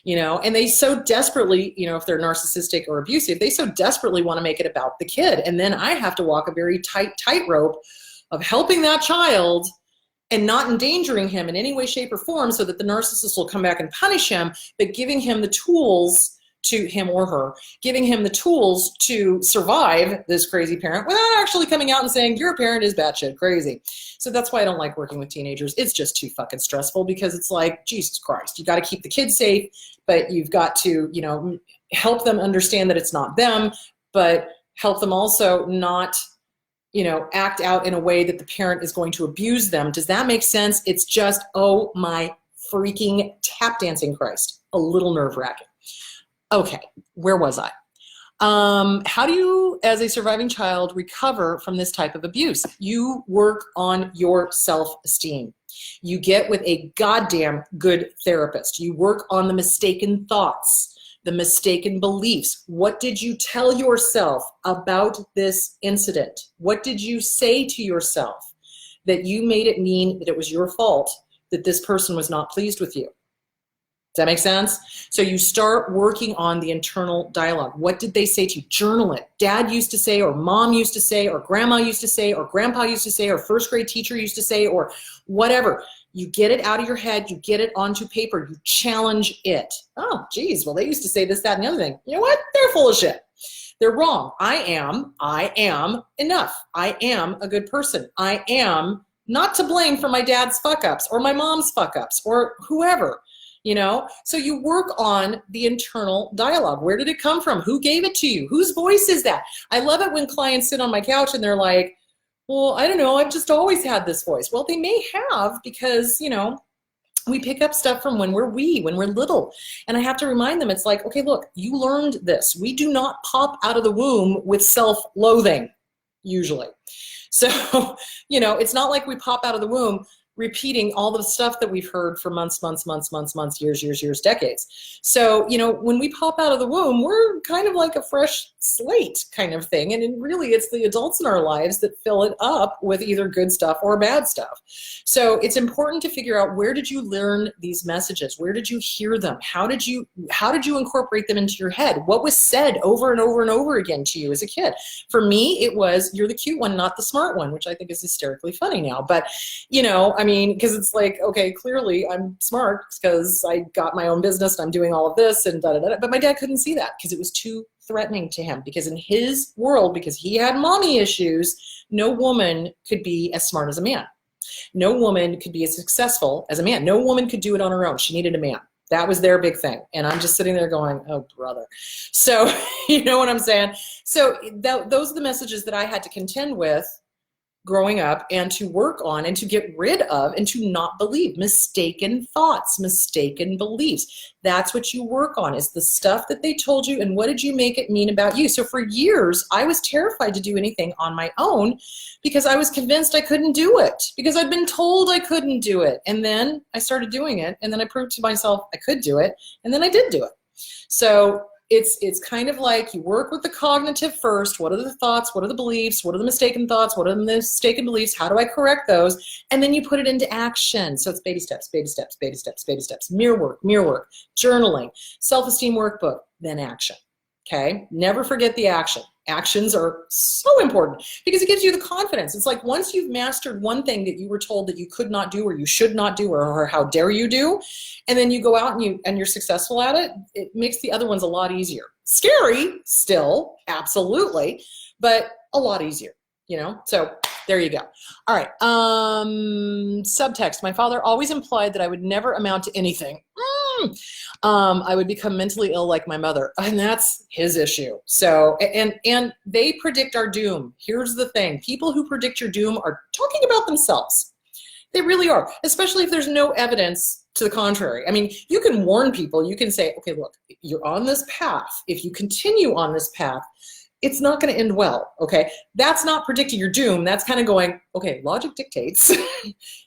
You know, and they so desperately, you know, if they're narcissistic or abusive, they so desperately want to make it about the kid. And then I have to walk a very tightrope of helping that child and not endangering him in any way, shape, or form so that the narcissist will come back and punish him, but giving him the tools to him or her, giving him the tools to survive this crazy parent without actually coming out and saying, your parent is batshit crazy. So that's why I don't like working with teenagers. It's just too fucking stressful, because it's like, Jesus Christ, you got to keep the kids safe, but you've got to, you know, help them understand that it's not them, but help them also not, you know, act out in a way that the parent is going to abuse them. Does that make sense? It's just, oh my freaking tap dancing Christ, a little nerve-wracking. Okay, where was I? How do you, as a surviving child, recover from this type of abuse? You work on your self-esteem. You get with a goddamn good therapist. You work on the mistaken thoughts, the mistaken beliefs. What did you tell yourself about this incident? What did you say to yourself that you made it mean that it was your fault that this person was not pleased with you? Does that make sense? So you start working on the internal dialogue. What did they say to you? Journal it. Dad used to say, or mom used to say, or grandma used to say, or grandpa used to say, or first grade teacher used to say, or whatever. You get it out of your head. You get it onto paper. You challenge it. Oh, geez. Well, they used to say this, that, and the other thing. You know what? They're full of shit. They're wrong. I am enough. I am a good person. I am not to blame for my dad's fuck-ups or my mom's fuck-ups or whoever. You know, so you work on the internal dialogue. Where did it come from? Who gave it to you? Whose voice is that? I love it when clients sit on my couch and they're like, well, I don't know, I've just always had this voice. Well, they may have, because, you know, we pick up stuff from when we're little. And I have to remind them, it's like, okay, look, you learned this. We do not pop out of the womb with self-loathing, usually. So, you know, it's not like we pop out of the womb repeating all the stuff that we've heard for months, years, decades. So, you know, when we pop out of the womb, we're kind of like a fresh slate kind of thing. And really it's the adults in our lives that fill it up with either good stuff or bad stuff. So it's important to figure out, where did you learn these messages? Where did you hear them? How did you incorporate them into your head? What was said over and over and over again to you as a kid? For me, it was, you're the cute one, not the smart one, which I think is hysterically funny now. But, you know, I mean, because it's like, okay, clearly I'm smart because I got my own business and I'm doing all of this and da da da. But my dad couldn't see that because it was too threatening to him, because in his world, because he had mommy issues, no woman could be as smart as a man. No woman could be as successful as a man. No woman could do it on her own. She needed a man. That was their big thing. And I'm just sitting there going, oh, brother. So, you know what I'm saying? So those are the messages that I had to contend with growing up, and to work on and to get rid of and to not believe. Mistaken thoughts, mistaken beliefs. That's what you work on, is the stuff that they told you and what did you make it mean about you. So for years, I was terrified to do anything on my own because I was convinced I couldn't do it, because I'd been told I couldn't do it. And then I started doing it, and then I proved to myself I could do it, and then I did do it. So it's kind of like you work with the cognitive first. What are the thoughts? What are the beliefs? What are the mistaken thoughts? What are the mistaken beliefs? How do I correct those? And then you put it into action. So it's baby steps, baby steps, baby steps, baby steps, mirror work, journaling, self-esteem workbook, then action. Okay? Never forget the action. Actions are so important because it gives you the confidence. It's like once you've mastered one thing that you were told that you could not do, or you should not do, or how dare you do, and then you go out and you're successful at it, it makes the other ones a lot easier. Scary still, absolutely, but a lot easier, you know? So there you go. All right. Subtext. My father always implied that I would never amount to anything. I would become mentally ill like my mother, and that's his issue. So, and they predict our doom. Here's the thing. People who predict your doom are talking about themselves. They really are, especially if there's no evidence to the contrary. I mean, you can warn people. You can say, okay, look, you're on this path. If you continue on this path, it's not going to end well, okay? That's not predicting your doom. That's kind of going, okay, logic dictates.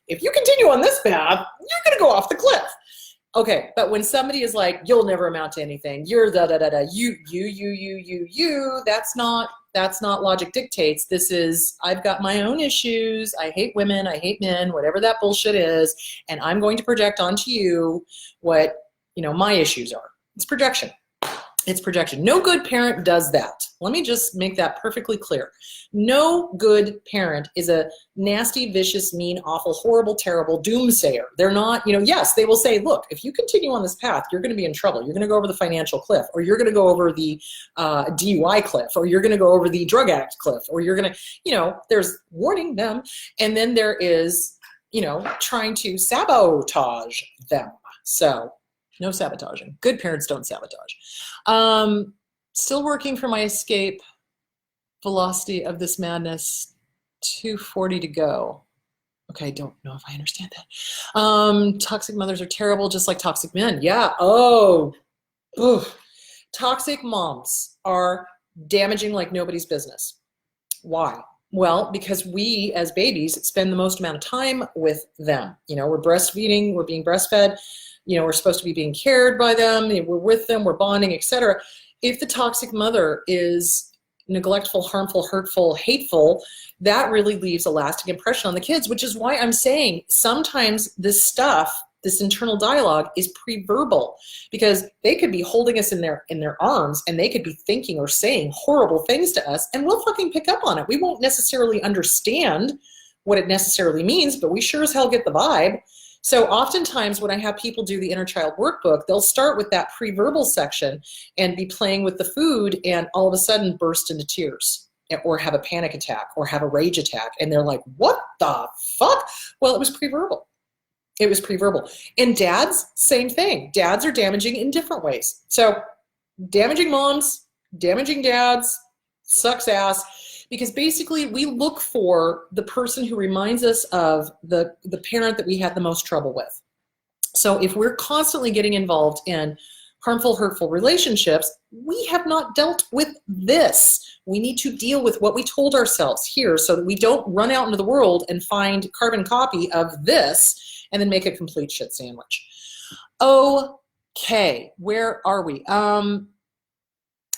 If you continue on this path, you're going to go off the cliff. Okay, but when somebody is like, you'll never amount to anything, you're da-da-da-da, you, that's not logic dictates. This is, I've got my own issues. I hate women, I hate men, whatever that bullshit is, and I'm going to project onto you what, you know, my issues are. It's projection. It's projection. No good parent does that. Let me just make that perfectly clear. No good parent is a nasty, vicious, mean, awful, horrible, terrible doomsayer. They're not, you know, yes, they will say, look, if you continue on this path, you're going to be in trouble. You're going to go over the financial cliff, or you're going to go over the DUI cliff, or you're going to go over the drug addict cliff, or you're going to, you know, there's warning them. And then there is, you know, trying to sabotage them. So no sabotaging. Good parents don't sabotage. Still working for my escape velocity of this madness. 240 to go. Okay, I don't know if I understand that. Toxic mothers are terrible, just like toxic men. Yeah. Oh. Ugh. Toxic moms are damaging like nobody's business. Why? Well, because we as babies spend the most amount of time with them. You know, we're breastfeeding, we're being breastfed. You know, we're supposed to be being cared by them, we're with them, we're bonding, etc. If the toxic mother is neglectful, harmful, hurtful, hateful, that really leaves a lasting impression on the kids, which is why I'm saying sometimes this stuff, this internal dialogue, is pre-verbal, because they could be holding us in their arms and they could be thinking or saying horrible things to us, and we'll fucking pick up on it. We won't necessarily understand what it necessarily means, but we sure as hell get the vibe. So oftentimes when I have people do the inner child workbook, they'll start with that pre-verbal section and be playing with the food and all of a sudden burst into tears or have a panic attack or have a rage attack. And they're like, what the fuck? Well, it was pre-verbal. It was pre-verbal. And dads, same thing. Dads are damaging in different ways. So damaging moms, damaging dads, sucks ass. Because basically we look for the person who reminds us of the parent that we had the most trouble with. So if we're constantly getting involved in harmful, hurtful relationships, we have not dealt with this. We need to deal with what we told ourselves here so that we don't run out into the world and find carbon copy of this and then make a complete shit sandwich. Okay, where are we?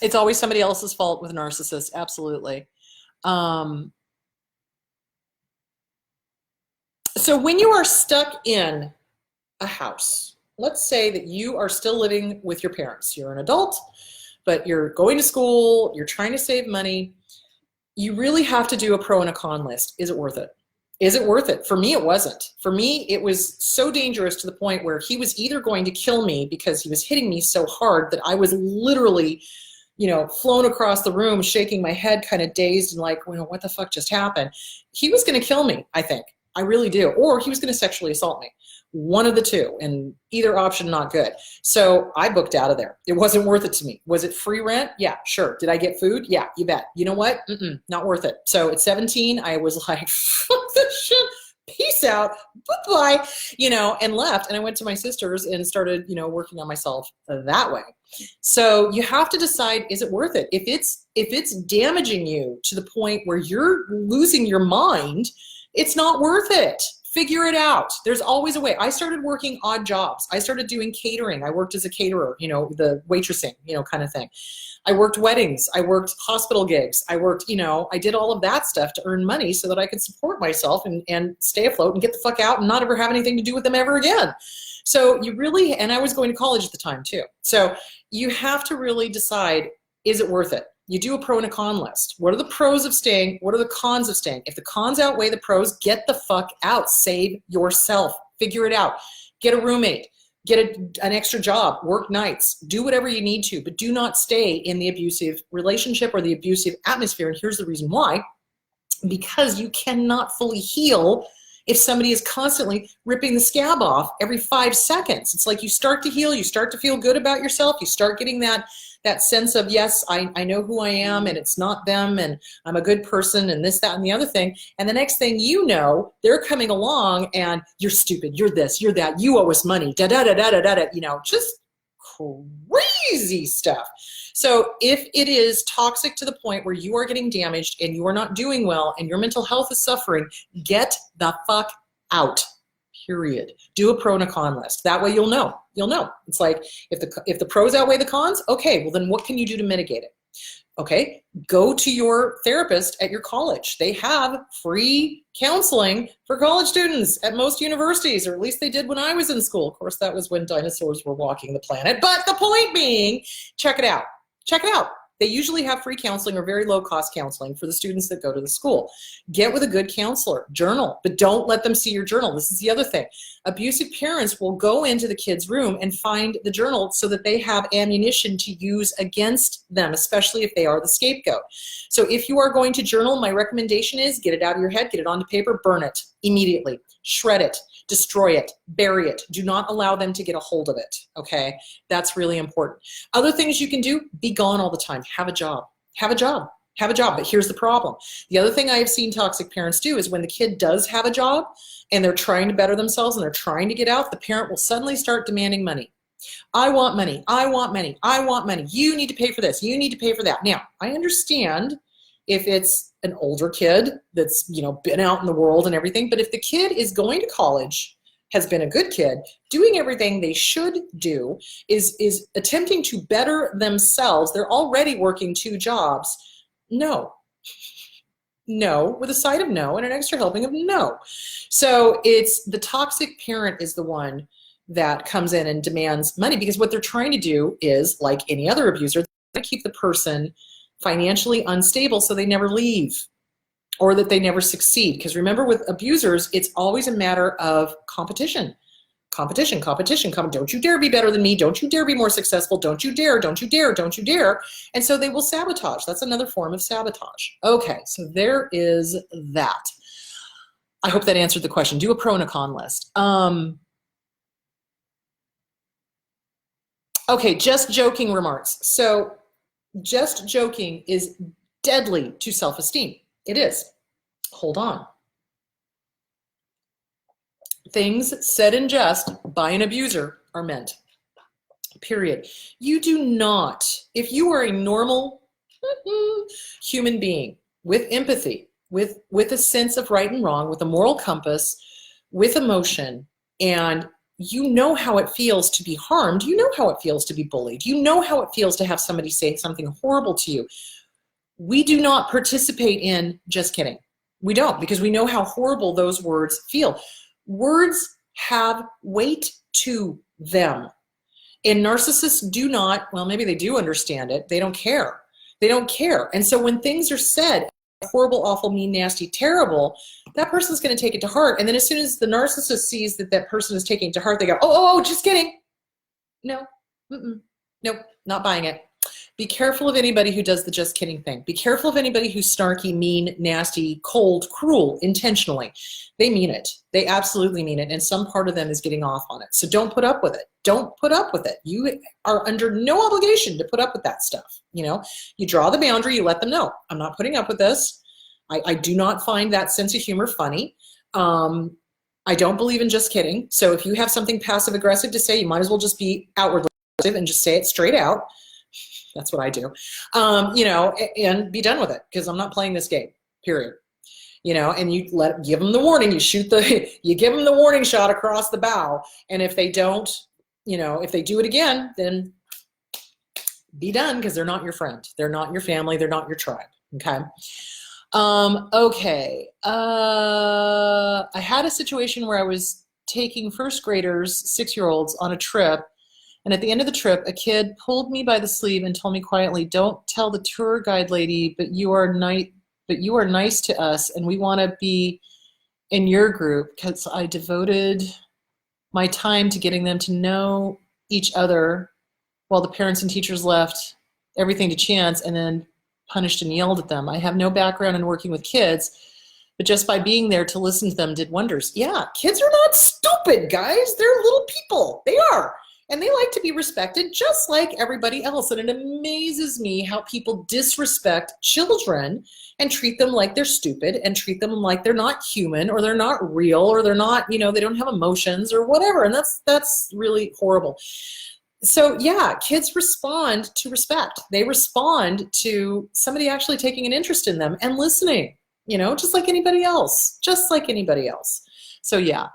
It's always somebody else's fault with a narcissist. Absolutely. So when you are stuck in a house, let's say that you are still living with your parents. You're an adult, but you're going to school, you're trying to save money. You really have to do a pro and a con list. Is it worth it? Is it worth it? For me, it wasn't. For me, it was so dangerous to the point where he was either going to kill me because he was hitting me so hard that I was literally, you know, flown across the room, shaking my head, kind of dazed and like, you know, what the fuck just happened? He was going to kill me, I think. I really do. Or he was going to sexually assault me. One of the two, and either option not good. So I booked out of there. It wasn't worth it to me. Was it free rent? Yeah, sure. Did I get food? Yeah, you bet. You know what? Not worth it. So at 17, I was like, fuck this shit. Peace out. Bye-bye. You know, and left. And I went to my sister's and started, you know, working on myself that way. So you have to decide, is it worth it? If it's damaging you to the point where you're losing your mind, it's not worth it. Figure it out. There's always a way. I started working odd jobs. I started doing catering. I worked as a caterer, you know, the waitressing, you know, kind of thing. I worked weddings. I worked hospital gigs. I worked, you know, I did all of that stuff to earn money so that I could support myself and stay afloat and get the fuck out and not ever have anything to do with them ever again. So you really, and I was going to college at the time too. So you have to really decide, is it worth it? You do a pro and a con list. What are the pros of staying? What are the cons of staying? If the cons outweigh the pros, get the fuck out. Save yourself. Figure it out. Get a roommate. Get an extra job. Work nights. Do whatever you need to, but do not stay in the abusive relationship or the abusive atmosphere. And here's the reason why. Because you cannot fully heal if somebody is constantly ripping the scab off every 5 seconds. It's like you start to heal. You start to feel good about yourself. You start getting that sense of, yes, I know who I am and it's not them and I'm a good person and this, that, and the other thing. And the next thing you know, they're coming along and you're stupid, you're this, you're that, you owe us money, da-da-da-da-da-da, you know, just crazy stuff. So if it is toxic to the point where you are getting damaged and you are not doing well and your mental health is suffering, get the fuck out. Period. Do a pro and a con list. That way you'll know. You'll know. It's like if the pros outweigh the cons, okay, well then what can you do to mitigate it? Okay, go to your therapist at your college. They have free counseling for college students at most universities, or at least they did when I was in school. Of course, that was when dinosaurs were walking the planet. But the point being, check it out. Check it out. They usually have free counseling or very low-cost counseling for the students that go to the school. Get with a good counselor. Journal, but don't let them see your journal. This is the other thing. Abusive parents will go into the kid's room and find the journal so that they have ammunition to use against them, especially if they are the scapegoat. So if you are going to journal, my recommendation is get it out of your head, get it onto paper, burn it immediately, shred it, destroy it, bury it. Do not allow them to get a hold of it, okay? That's really important. Other things you can do, be gone all the time. Have a job. Have a job. Have a job. But here's the problem. The other thing I have seen toxic parents do is when the kid does have a job and they're trying to better themselves and they're trying to get out, the parent will suddenly start demanding money. I want money. I want money. I want money. You need to pay for this. You need to pay for that. Now, I understand if it's an older kid that's, you know, been out in the world and everything, but if the kid is going to college, has been a good kid, doing everything they should do, is attempting to better themselves, they're already working 2 jobs, no, with a side of no and an extra helping of no. So it's the toxic parent is the one that comes in and demands money, because what they're trying to do is, like any other abuser, they're trying to keep the person financially unstable so they never leave or that they never succeed. Because remember, with abusers, it's always a matter of competition. Competition. Don't you dare be better than me. Don't you dare be more successful. Don't you dare, don't you dare, don't you dare. And so they will sabotage. That's another form of sabotage. Okay, so there is that. I hope that answered the question. Do a pro and a con list. Okay, just joking remarks. So just joking is deadly to self-esteem. It is. Hold on. Things said in jest by an abuser are meant. Period. You do not, if you are a normal human being with empathy, with a sense of right and wrong, with a moral compass, with emotion, and you know how it feels to be harmed. You know how it feels to be bullied. You know how it feels to have somebody say something horrible to you. We do not participate in just kidding. We don't, because we know how horrible those words feel. Words have weight to them. And narcissists do not, well, maybe they do understand it. They don't care. They don't care. And so when things are said, horrible, awful, mean, nasty, terrible, that person's going to take it to heart. And then as soon as the narcissist sees that that person is taking it to heart, they go, oh, just kidding. No, nope, not buying it. Be careful of anybody who does the just kidding thing. Be careful of anybody who's snarky, mean, nasty, cold, cruel, intentionally. They mean it. They absolutely mean it. And some part of them is getting off on it. So don't put up with it. Don't put up with it. You are under no obligation to put up with that stuff. You know, you draw the boundary, you let them know, I'm not putting up with this. I do not find that sense of humor funny. I don't believe in just kidding. So if you have something passive aggressive to say, you might as well just be outwardly aggressive and just say it straight out. That's what I do, you know, and be done with it, because I'm not playing this game, period. You know, and you give them the warning, you give them the warning shot across the bow. And if they don't, you know, if they do it again, then be done, because they're not your friend. They're not your family. They're not your tribe. Okay. Okay. I had a situation where I was taking first graders, 6-year-olds, on a trip. And at the end of the trip, a kid pulled me by the sleeve and told me quietly, "Don't tell the tour guide lady, but you are nice to us, and we want to be in your group," because I devoted my time to getting them to know each other while the parents and teachers left everything to chance and then punished and yelled at them. I have no background in working with kids, but just by being there to listen to them did wonders. Yeah, kids are not stupid, guys. They're little people. They are. And they like to be respected just like everybody else. And it amazes me how people disrespect children and treat them like they're stupid and treat them like they're not human, or they're not real, or they're not, you know, they don't have emotions or whatever. And that's really horrible. So yeah, kids respond to respect. They respond to somebody actually taking an interest in them and listening, you know, just like anybody else, just like anybody else. So yeah.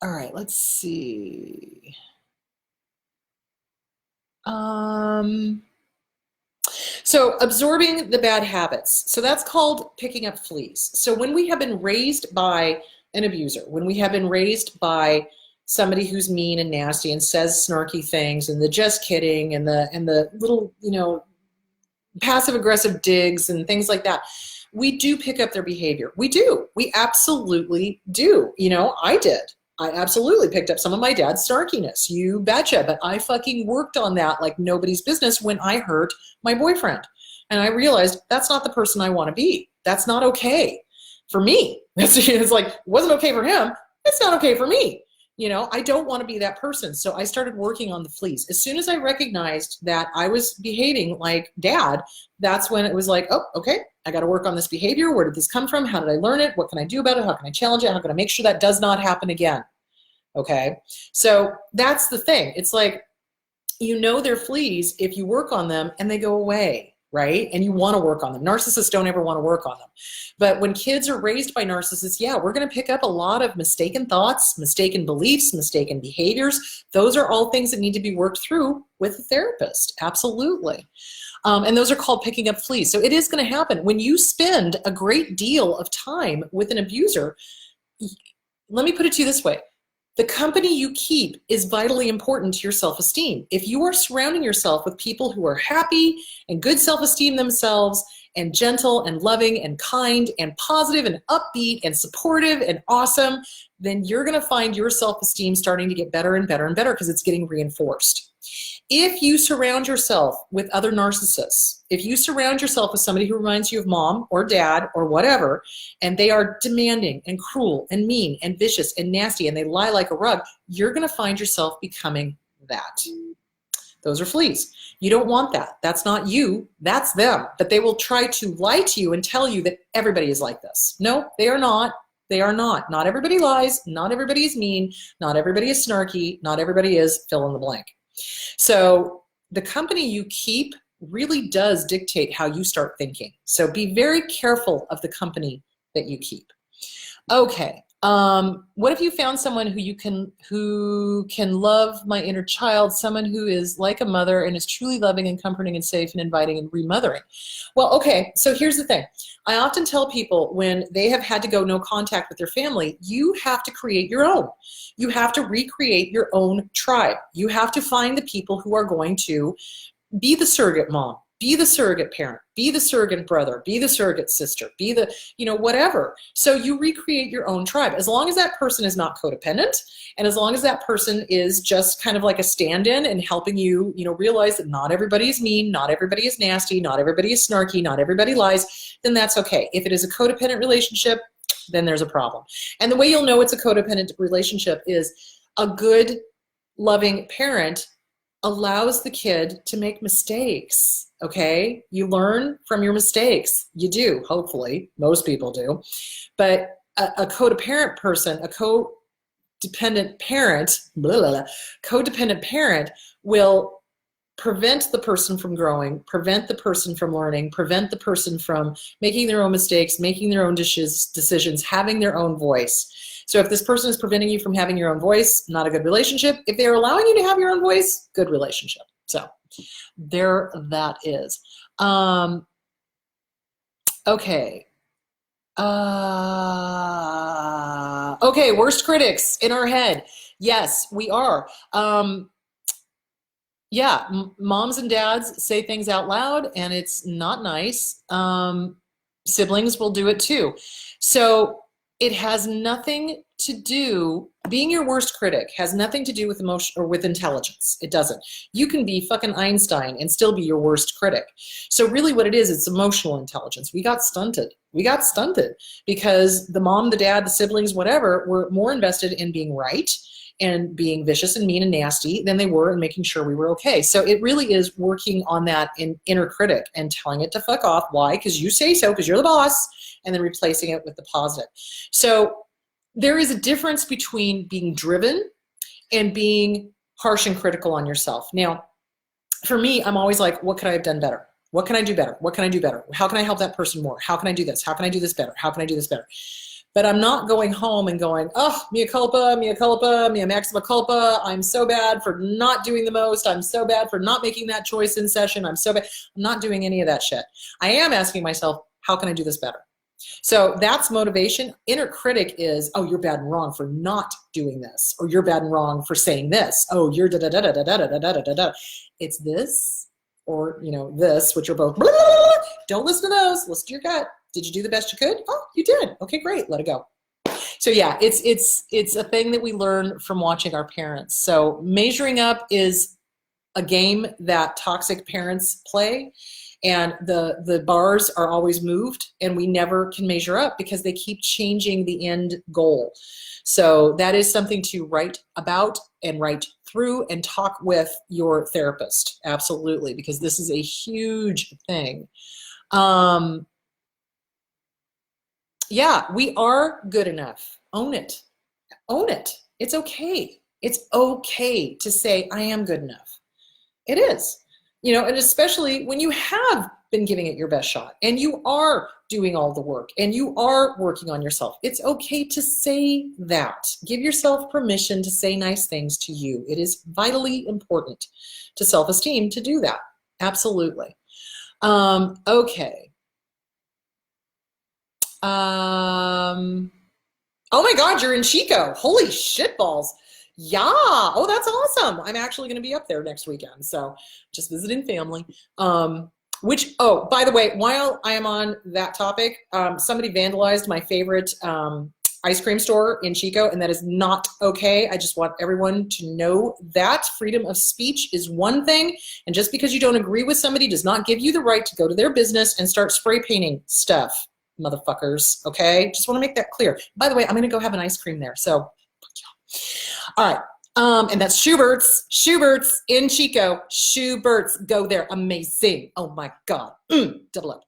All right, let's see. So absorbing the bad habits. So that's called picking up fleas. So when we have been raised by an abuser, when we have been raised by somebody who's mean and nasty and says snarky things, and the just kidding and the little, you know, passive aggressive digs and things like that, we do pick up their behavior. We do. We absolutely do. You know, I did. I absolutely picked up some of my dad's snarkiness. You betcha. But I fucking worked on that like nobody's business when I hurt my boyfriend. And I realized that's not the person I want to be. That's not okay for me. It's like, it wasn't okay for him. It's not okay for me. You know, I don't want to be that person. So I started working on the fleas. As soon as I recognized that I was behaving like dad, that's when it was like, oh, okay, I got to work on this behavior. Where did this come from? How did I learn it? What can I do about it? How can I challenge it? How can I make sure that does not happen again? Okay. So that's the thing. It's like, you know, they're fleas if you work on them and they go away, right? And you want to work on them. Narcissists don't ever want to work on them. But when kids are raised by narcissists, yeah, we're going to pick up a lot of mistaken thoughts, mistaken beliefs, mistaken behaviors. Those are all things that need to be worked through with a therapist. Absolutely. And those are called picking up fleas. So it is going to happen. When you spend a great deal of time with an abuser, let me put it to you this way. The company you keep is vitally important to your self-esteem. If you are surrounding yourself with people who are happy and good self-esteem themselves and gentle and loving and kind and positive and upbeat and supportive and awesome, then you're going to find your self-esteem starting to get better and better and better because it's getting reinforced. If you surround yourself with other narcissists, if you surround yourself with somebody who reminds you of mom or dad or whatever, and they are demanding and cruel and mean and vicious and nasty and they lie like a rug, you're going to find yourself becoming that. Those are fleas. You don't want that. That's not you. That's them. But they will try to lie to you and tell you that everybody is like this. No, they are not. They are not. Not everybody lies. Not everybody is mean. Not everybody is snarky. Not everybody is fill in the blank. So the company you keep really does dictate how you start thinking. So be very careful of the company that you keep. Okay. What if you found someone who can love my inner child, someone who is like a mother and is truly loving and comforting and safe and inviting and remothering? Well, okay, so here's the thing. I often tell people when they have had to go no contact with their family, you have to create your own. You have to recreate your own tribe. You have to find the people who are going to be the surrogate mom, be the surrogate parent, be the surrogate brother, be the surrogate sister, be the, whatever. So you recreate your own tribe. As long as that person is not codependent, and as long as that person is just kind of like a stand-in and helping you, realize that not everybody is mean, not everybody is nasty, not everybody is snarky, not everybody lies, then that's okay. If it is a codependent relationship, then there's a problem. And the way you'll know it's a codependent relationship is a good, loving parent allows the kid to make mistakes, okay? You learn from your mistakes. You do, hopefully. Most people do. But a codependent person, a codependent parent, codependent parent will prevent the person from growing, prevent the person from learning, prevent the person from making their own mistakes, making their own decisions, having their own voice. So if this person is preventing you from having your own voice, not a good relationship. If they're allowing you to have your own voice, good relationship. So there that is. Okay. Okay, worst critics in our head. Yes, we are. Yeah, moms and dads say things out loud and it's not nice. Siblings will do it too. So it has nothing to do, being your worst critic has nothing to do with emotion or with intelligence. It doesn't. You can be fucking Einstein and still be your worst critic. So really what it is, it's emotional intelligence. We got stunted. We got stunted because the mom, the dad, the siblings, whatever, were more invested in being right and being vicious and mean and nasty than they were in making sure we were okay. So it really is working on that inner critic and telling it to fuck off. Why? Because you say so, because you're the boss, and then replacing it with the positive. So there is a difference between being driven and being harsh and critical on yourself. Now, for me, I'm always like, what could I have done better? What can I do better? What can I do better? How can I help that person more? How can I do this? How can I do this better? How can I do this better? But I'm not going home and going, oh, mea culpa, mea maxima culpa. I'm so bad for not doing the most. I'm so bad for not making that choice in session. I'm so bad. I'm not doing any of that shit. I am asking myself, how can I do this better? So that's motivation. Inner critic is, oh, you're bad and wrong for not doing this, or you're bad and wrong for saying this. Oh, you're da da da da da da da da da da. It's this, or this, which are both. Blah, blah, blah. Don't listen to those. Listen to your gut. Did you do the best you could? Oh, you did. Okay, great. Let it go. So yeah, it's a thing that we learn from watching our parents. So measuring up is a game that toxic parents play. And the bars are always moved and we never can measure up because they keep changing the end goal. So that is something to write about and write through and talk with your therapist. Absolutely, because this is a huge thing. Yeah, we are good enough. Own it. Own it. It's okay. It's okay to say, I am good enough. It is. And especially when you have been giving it your best shot and you are doing all the work and you are working on yourself. It's okay to say that. Give yourself permission to say nice things to you. It is vitally important to self-esteem to do that. Absolutely. Okay. Oh my God, you're in Chico. Holy shitballs. Yeah. Oh, that's awesome. I'm actually going to be up there next weekend. So just visiting family. Oh, by the way, while I am on that topic, somebody vandalized my favorite ice cream store in Chico, and that is not okay. I just want everyone to know that freedom of speech is one thing. And just because you don't agree with somebody does not give you the right to go to their business and start spray painting stuff, motherfuckers. Okay. Just want to make that clear. By the way, I'm going to go have an ice cream there. So all right, and that's Schubert's in Chico. Schubert's, go there, amazing. Oh my God, double up,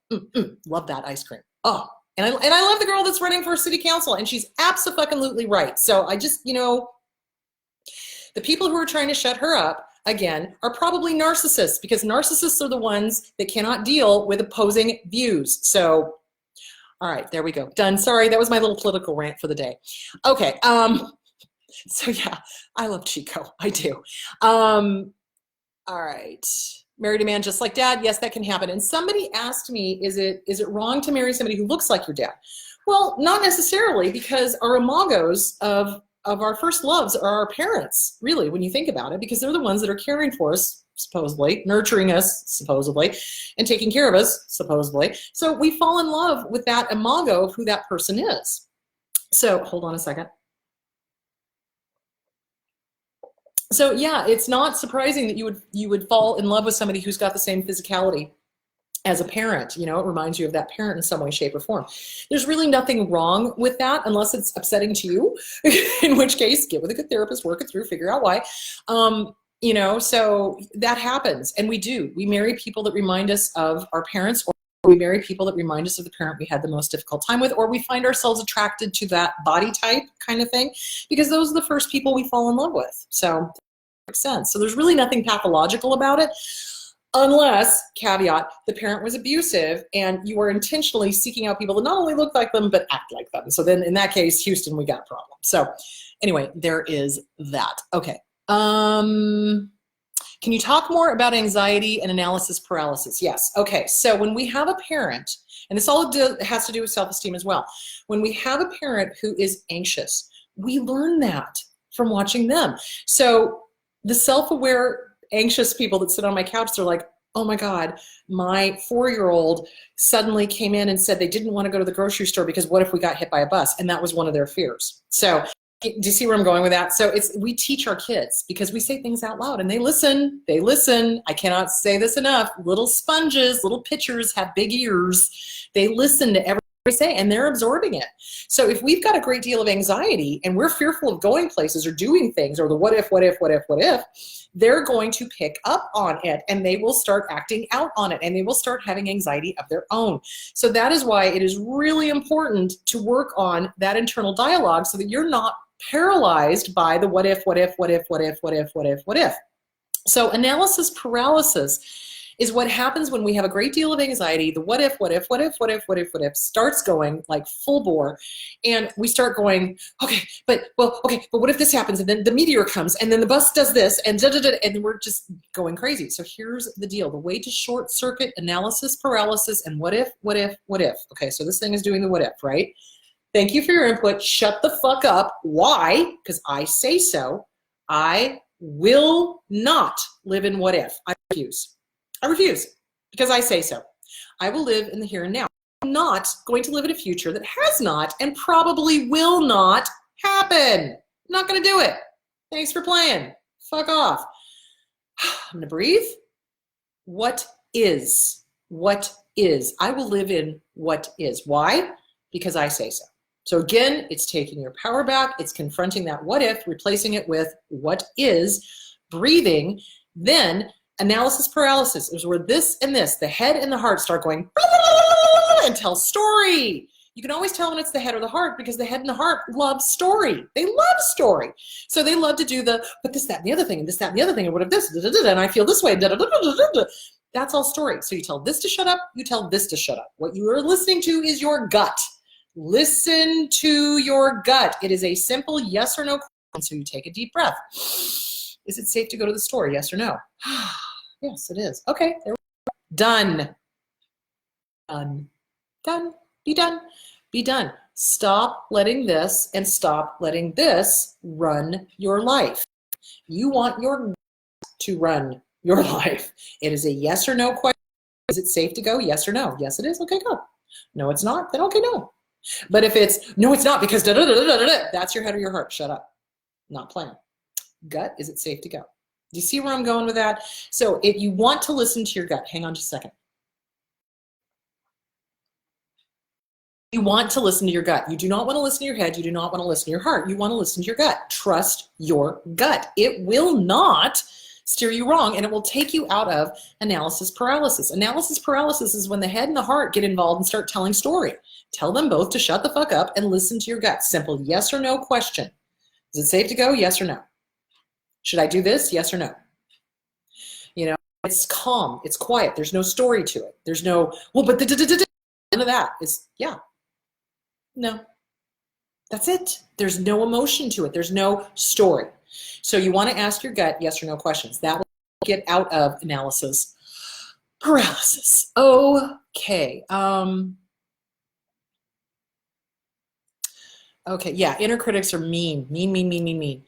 love that ice cream. Oh, and I love the girl that's running for city council, and she's absolutely right. So I just, the people who are trying to shut her up, again, are probably narcissists, because narcissists are the ones that cannot deal with opposing views. So All right, there we go. Done. Sorry, that was my little political rant for the day. Okay. So yeah, I love Chico. I do. All right. Married a man just like dad. Yes, that can happen. And somebody asked me, is it wrong to marry somebody who looks like your dad? Well, not necessarily, because our imagos of our first loves are our parents, really, when you think about it, because they're the ones that are caring for us, supposedly, nurturing us, supposedly, and taking care of us, supposedly. So we fall in love with that imago of who that person is. So hold on a second. So yeah, it's not surprising that you would fall in love with somebody who's got the same physicality as a parent. You know, it reminds you of that parent in some way, shape, or form. There's really nothing wrong with that unless it's upsetting to you, in which case get with a good therapist, work it through, figure out why. You know, so that happens. And we marry people that remind us of our parents, or we marry people that remind us of the parent we had the most difficult time with, or we find ourselves attracted to that body type kind of thing, because those are the first people we fall in love with. So that makes sense. So there's really nothing pathological about it, unless, caveat, the parent was abusive and you are intentionally seeking out people that not only look like them, but act like them. So then in that case, Houston, we got a problem. So anyway, there is that. Okay. Can you talk more about anxiety and analysis paralysis? Yes. Okay. So when we have a parent, and this all has to do with self-esteem as well. When we have a parent who is anxious, we learn that from watching them. So the self-aware anxious people that sit on my couch, they're like, oh my God, my 4-year-old suddenly came in and said they didn't want to go to the grocery store because what if we got hit by a bus? And that was one of their fears. So do you see where I'm going with that? So we teach our kids because we say things out loud and they listen. They listen. I cannot say this enough. Little sponges, little pitchers have big ears. They listen to everything we say and they're absorbing it. So if we've got a great deal of anxiety and we're fearful of going places or doing things, or the what if, they're going to pick up on it and they will start acting out on it and they will start having anxiety of their own. So that is why it is really important to work on that internal dialogue so that you're not paralyzed by the what if. So analysis paralysis is what happens when we have a great deal of anxiety. The what if starts going like full bore, and we start going, but what if this happens, and then the meteor comes, and then the bus does this, and and we're just going crazy. So here's the deal: the way to short circuit analysis paralysis and what if. Okay, so this thing is doing the what if, right? Thank you for your input. Shut the fuck up. Why? Because I say so. I will not live in what if. I refuse because I say so. I will live in the here and now. I'm not going to live in a future that has not and probably will not happen. I'm not going to do it. Thanks for playing. Fuck off. I'm going to breathe. What is? What is? I will live in what is. Why? Because I say so. So again, it's taking your power back. It's confronting that what if, replacing it with what is, breathing, then analysis paralysis is where this and this, the head and the heart start going and tell story. You can always tell when it's the head or the heart because the head and the heart love story. They love story. So they love to do the, but this, that, and the other thing, and this, that, and the other thing, and what if this, and I feel this way, that's all story. So you tell this to shut up, you tell this to shut up. What you are listening to is your gut. Listen to your gut. It is a simple yes or no question. So you take a deep breath. Is it safe to go to the store? Yes or no? Yes, it is. Okay, there we go. Done. Done. Done. Be done. Be done. Stop letting this and stop letting this run your life. You want your to run your life. It is a yes or no question. Is it safe to go? Yes or no? Yes, it is. Okay, go. No, it's not. Then okay, no. But if it's, no, it's not because that's your head or your heart. Shut up. Not playing. Gut, is it safe to go? Do you see where I'm going with that? So if you want to listen to your gut, hang on just a second. You want to listen to your gut. You do not want to listen to your head. You do not want to listen to your heart. You want to listen to your gut. Trust your gut. It will not steer you wrong, and it will take you out of analysis paralysis. Analysis paralysis is when the head and the heart get involved and start telling story. Tell them both to shut the fuck up and listen to your gut. Simple yes or no question. Is it safe to go? Yes or no? Should I do this? Yes or no? You know, it's calm. It's quiet. There's no story to it. There's no, well, but none of that is, yeah. No. That's it. There's no emotion to it. There's no story. So you want to ask your gut yes or no questions. That will get out of analysis paralysis. Okay. Okay. Yeah. Inner critics are mean. Mean.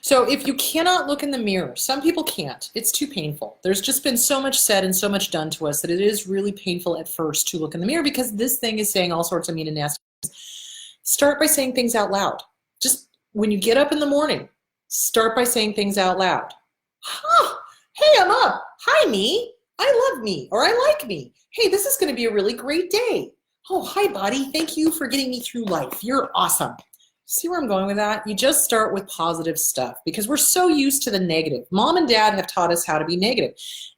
So if you cannot look in the mirror, some people can't. It's too painful. There's just been so much said and so much done to us that it is really painful at first to look in the mirror because this thing is saying all sorts of mean and nasty things. Start by saying things out loud. Just when you get up in the morning, start by saying things out loud. Huh, hey, I'm up. Hi, me. I love me, or I like me. Hey, this is going to be a really great day. Oh, hi, body. Thank you for getting me through life. You're awesome. See where I'm going with that? You just start with positive stuff because we're so used to the negative. Mom and dad have taught us how to be negative.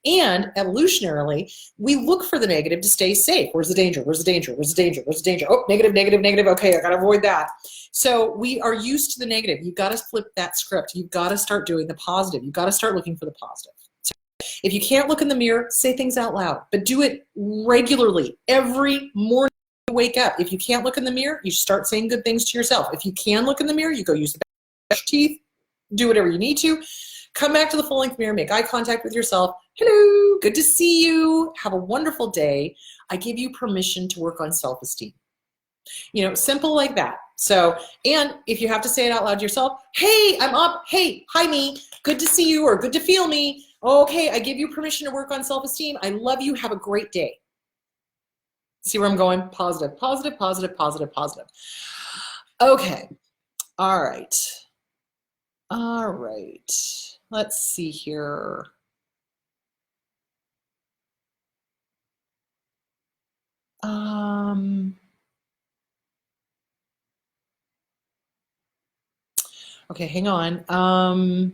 And evolutionarily, we look for the negative to stay safe. Where's the danger? Where's the danger? Where's the danger? Where's the danger? Oh, negative, negative, negative. Okay, I got to avoid that. So we are used to the negative. You've got to flip that script. You've got to start doing the positive. You've got to start looking for the positive. So if you can't look in the mirror, say things out loud, but do it regularly every morning. Wake up. If you can't look in the mirror, you start saying good things to yourself. If you can look in the mirror, you go use the brush teeth, do whatever you need to. Come back to the full-length mirror, make eye contact with yourself. Hello, good to see you. Have a wonderful day. I give you permission to work on self-esteem. You know, simple like that. So, and if you have to say it out loud to yourself, hey, I'm up. Hey, hi me. Good to see you or good to feel me. Okay, I give you permission to work on self-esteem. I love you. Have a great day. See where I'm going? Positive, positive, positive, positive, positive. Okay. All right. All right. Let's see here. Okay, hang on.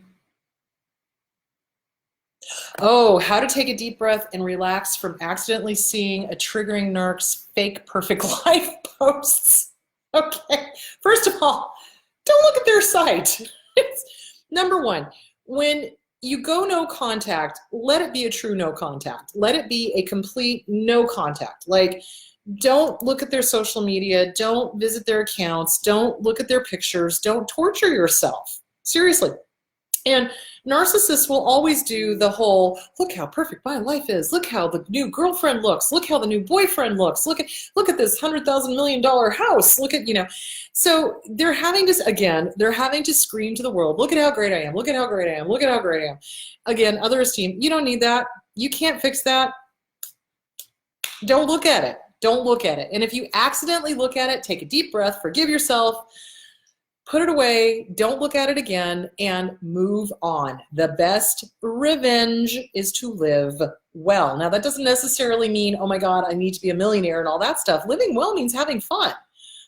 Oh, how to take a deep breath and relax from accidentally seeing a triggering narc's fake perfect life posts. Okay, first of all, don't look at their site. Number one, when you go no contact, let it be a true no contact. Let it be a complete no contact. Like, don't look at their social media. Don't visit their accounts. Don't look at their pictures. Don't torture yourself. Seriously. And narcissists will always do the whole, look how perfect my life is. Look how the new girlfriend looks. Look how the new boyfriend looks. Look at this $100,000 million house. Look at, you know. So they're having to, again, they're having to scream to the world, look at how great I am. Look at how great I am. Look at how great I am. Again, other esteem. You don't need that. You can't fix that. Don't look at it. Don't look at it. And if you accidentally look at it, take a deep breath, forgive yourself, put it away, don't look at it again, and move on. The best revenge is to live well. Now, that doesn't necessarily mean, oh my God, I need to be a millionaire and all that stuff. Living well means having fun.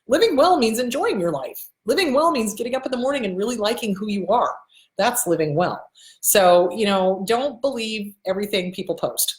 Living well means enjoying your life. Living well means getting up in the morning and really liking who you are. That's living well. So, you know, don't believe everything people post,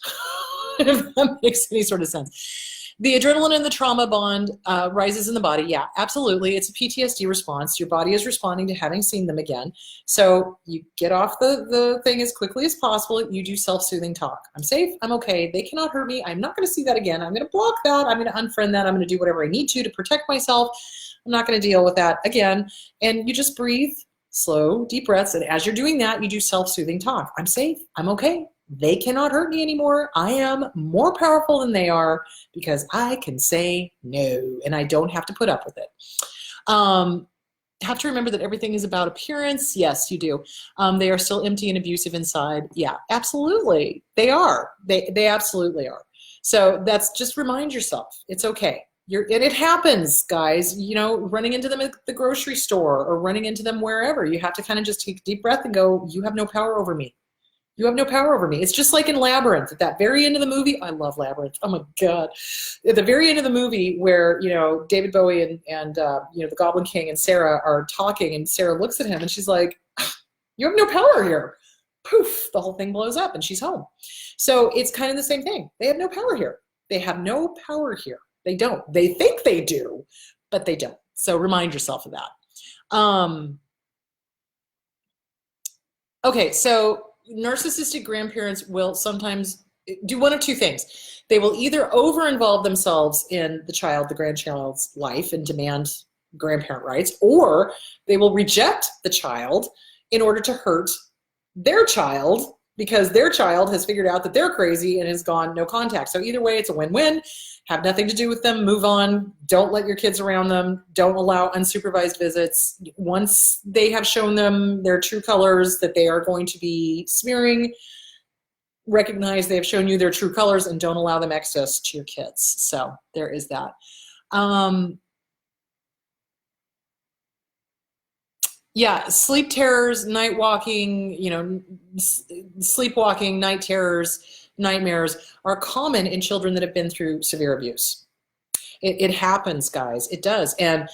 if that makes any sort of sense. The adrenaline and the trauma bond rises in the body. Yeah, absolutely. It's a PTSD response. Your body is responding to having seen them again. So you get off the thing as quickly as possible. You do self-soothing talk. I'm safe. I'm okay. They cannot hurt me. I'm not going to see that again. I'm going to block that. I'm going to unfriend that. I'm going to do whatever I need to protect myself. I'm not going to deal with that again. And you just breathe, slow, deep breaths. And as you're doing that, you do self-soothing talk. I'm safe. I'm okay. They cannot hurt me anymore. I am more powerful than they are because I can say no and I don't have to put up with it. Have to remember that everything is about appearance. Yes, you do. They are still empty and abusive inside. Yeah, absolutely. They are. They absolutely are. So that's, just remind yourself. It's okay. And it happens, guys, you know, running into them at the grocery store or running into them wherever. You have to kind of just take a deep breath and go, you have no power over me. You have no power over me. It's just like in Labyrinth. At that very end of the movie, I love Labyrinth. Oh my God. At the very end of the movie where, you know, David Bowie and you know, the Goblin King and Sarah are talking and Sarah looks at him and she's like, you have no power here. Poof, the whole thing blows up and she's home. So it's kind of the same thing. They have no power here. They have no power here. They don't. They think they do, but they don't. So remind yourself of that. Okay, so narcissistic grandparents will sometimes do one of two things. They will either over-involve themselves in the grandchild's life and demand grandparent rights, or they will reject the child in order to hurt their child because their child has figured out that they're crazy and has gone no contact. So either way, it's a win-win. Have nothing to do with them, move on, don't let your kids around them, don't allow unsupervised visits. Once they have shown them their true colors that they are going to be smearing, recognize they have shown you their true colors and don't allow them access to your kids. So there is that. Yeah, sleep terrors, night walking, sleepwalking, night terrors, nightmares are common in children that have been through severe abuse. It happens, guys. It does. And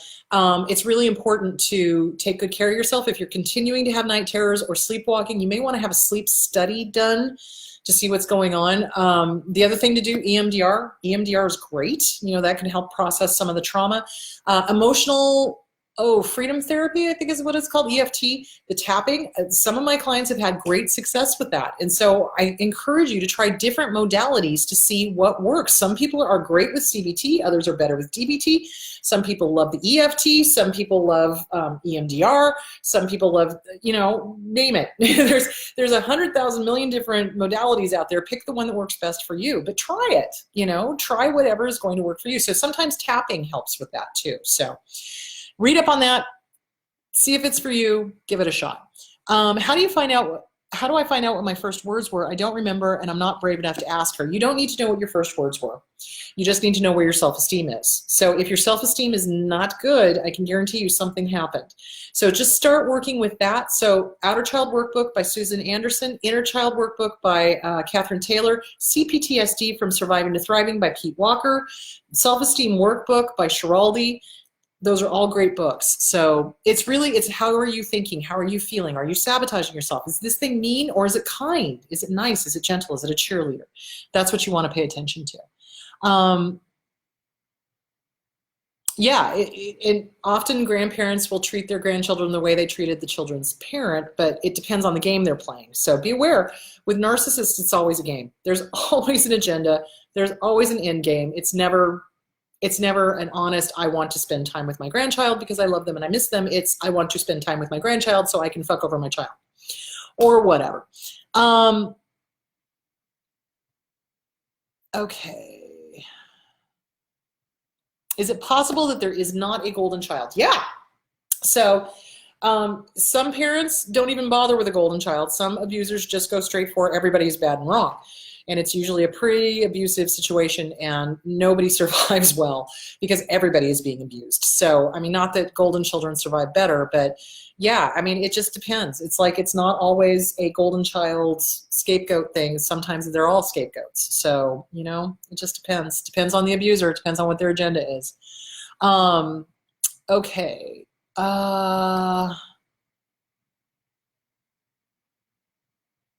it's really important to take good care of yourself. If you're continuing to have night terrors or sleepwalking, you may want to have a sleep study done to see what's going on. The other thing to do, EMDR. EMDR is great. That can help process some of the trauma. Emotional freedom therapy, I think is what it's called, EFT, the tapping. Some of my clients have had great success with that. And so I encourage you to try different modalities to see what works. Some people are great with CBT, others are better with DBT. Some people love the EFT, some people love EMDR, some people love, name it. There's 100,000 million different modalities out there. Pick the one that works best for you, but try it, try whatever is going to work for you. So sometimes tapping helps with that too. So read up on that, see if it's for you, give it a shot. How do I find out what my first words were? I don't remember, and I'm not brave enough to ask her. You don't need to know what your first words were. You just need to know where your self-esteem is. So if your self-esteem is not good, I can guarantee you something happened. So just start working with that. So Outer Child Workbook by Susan Anderson, Inner Child Workbook by Catherine Taylor, CPTSD from Surviving to Thriving by Pete Walker, Self-Esteem Workbook by Schiraldi. Those are all great books. So it's how are you thinking? How are you feeling? Are you sabotaging yourself? Is this thing mean or is it kind? Is it nice? Is it gentle? Is it a cheerleader? That's what you want to pay attention to. And often grandparents will treat their grandchildren the way they treated the children's parent, but it depends on the game they're playing. So be aware, with narcissists, it's always a game. There's always an agenda. There's always an end game. It's never an honest, I want to spend time with my grandchild because I love them and I miss them. It's, I want to spend time with my grandchild so I can fuck over my child or whatever. Okay. Is it possible that there is not a golden child? Yeah. So some parents don't even bother with a golden child. Some abusers just go straight for everybody's bad and wrong. And it's usually a pretty abusive situation and nobody survives well because everybody is being abused. So, I mean, not that golden children survive better, but yeah, I mean, it just depends. It's like, it's not always a golden child scapegoat thing. Sometimes they're all scapegoats. So, it just depends. Depends on the abuser. It depends on what their agenda is. Okay.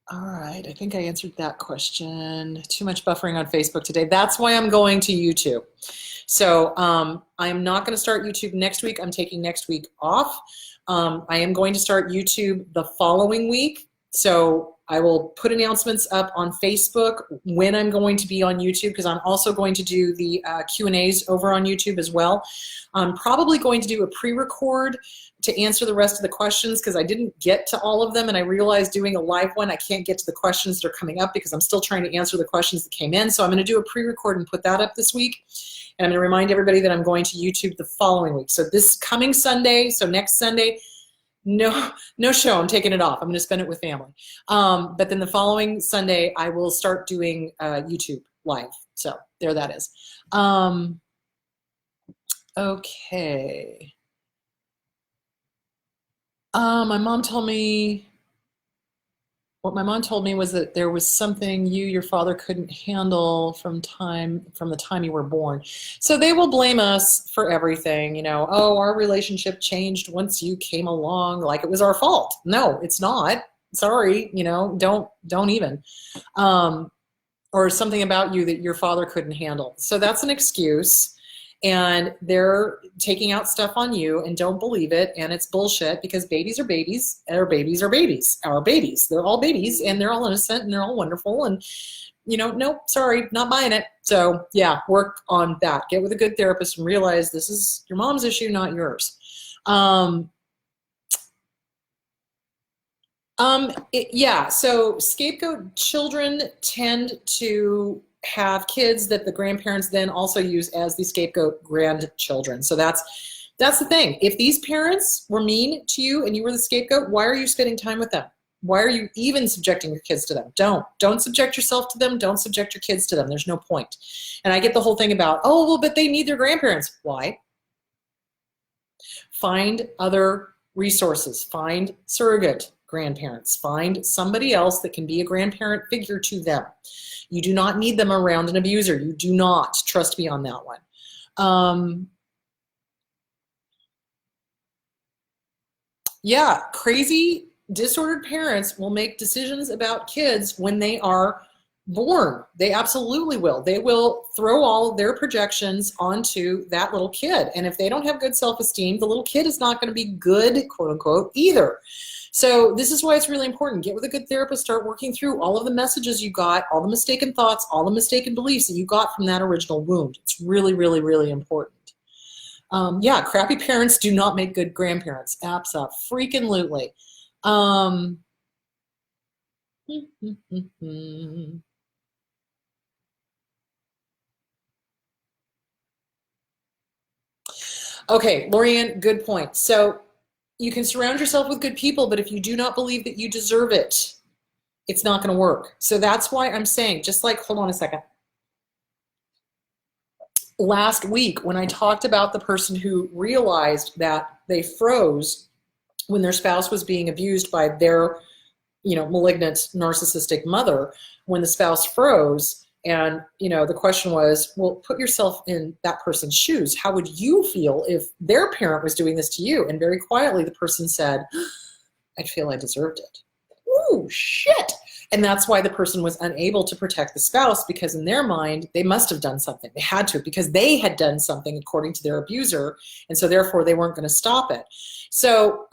All right, I think I answered that question. Too much buffering on Facebook today. That's why I'm going to YouTube. So I'm not going to start YouTube next week. I'm taking next week off. I am going to start YouTube the following week. So I will put announcements up on Facebook when I'm going to be on YouTube, because I'm also going to do the Q&As over on YouTube as well. I'm probably going to do a pre-record to answer the rest of the questions because I didn't get to all of them, and I realized doing a live one, I can't get to the questions that are coming up because I'm still trying to answer the questions that came in. So I'm going to do a pre-record and put that up this week. And I'm going to remind everybody that I'm going to YouTube the following week. So this coming Sunday, so next Sunday, no show. I'm taking it off. I'm going to spend it with family. But then the following Sunday, I will start doing YouTube live. So there that is. Okay. My mom told me, what my mom told me was that there was something your father couldn't handle from the time you were born. So they will blame us for everything, oh, our relationship changed once you came along, like it was our fault. No, it's not. Sorry, don't even. Or something about you that your father couldn't handle. So that's an excuse. and they're taking out stuff on you, and don't believe it, and it's bullshit, because babies are babies, our babies are babies, our babies. They're all babies, and they're all innocent, and they're all wonderful, and nope, sorry, not buying it. So yeah, work on that. Get with a good therapist and realize this is your mom's issue, not yours. Yeah, so scapegoat children tend to have kids that the grandparents then also use as the scapegoat grandchildren. So that's the thing. If these parents were mean to you and you were the scapegoat, why are you spending time with them? Why are you even subjecting your kids to them? Don't subject yourself to them. Don't subject your kids to them. There's no point. And I get the whole thing about, oh, well, but they need their grandparents. Why? Find other resources. Find surrogate grandparents. Find somebody else that can be a grandparent figure to them. You do not need them around an abuser. You do not. Trust me on that one. Yeah, crazy, disordered parents will make decisions about kids when they are born. They absolutely will. They will throw all their projections onto that little kid. And if they don't have good self-esteem, the little kid is not going to be good, quote unquote, either. So this is why it's really important. Get with a good therapist, start working through all of the messages you got, all the mistaken thoughts, all the mistaken beliefs that you got from that original wound. It's really, really, really important. Yeah, crappy parents do not make good grandparents. Abso-freaking-lutely. Okay, Lorianne, good point. So you can surround yourself with good people, but if you do not believe that you deserve it, it's not going to work. So that's why I'm saying, just like, hold on a second. Last week, when I talked about the person who realized that they froze when their spouse was being abused by their, malignant narcissistic mother, when the spouse froze, and, the question was, well, put yourself in that person's shoes. How would you feel if their parent was doing this to you? And very quietly, the person said, I'd feel I deserved it. Ooh, shit. And that's why the person was unable to protect the spouse, because in their mind, they must have done something. They had to, because they had done something according to their abuser. And so therefore they weren't going to stop it. So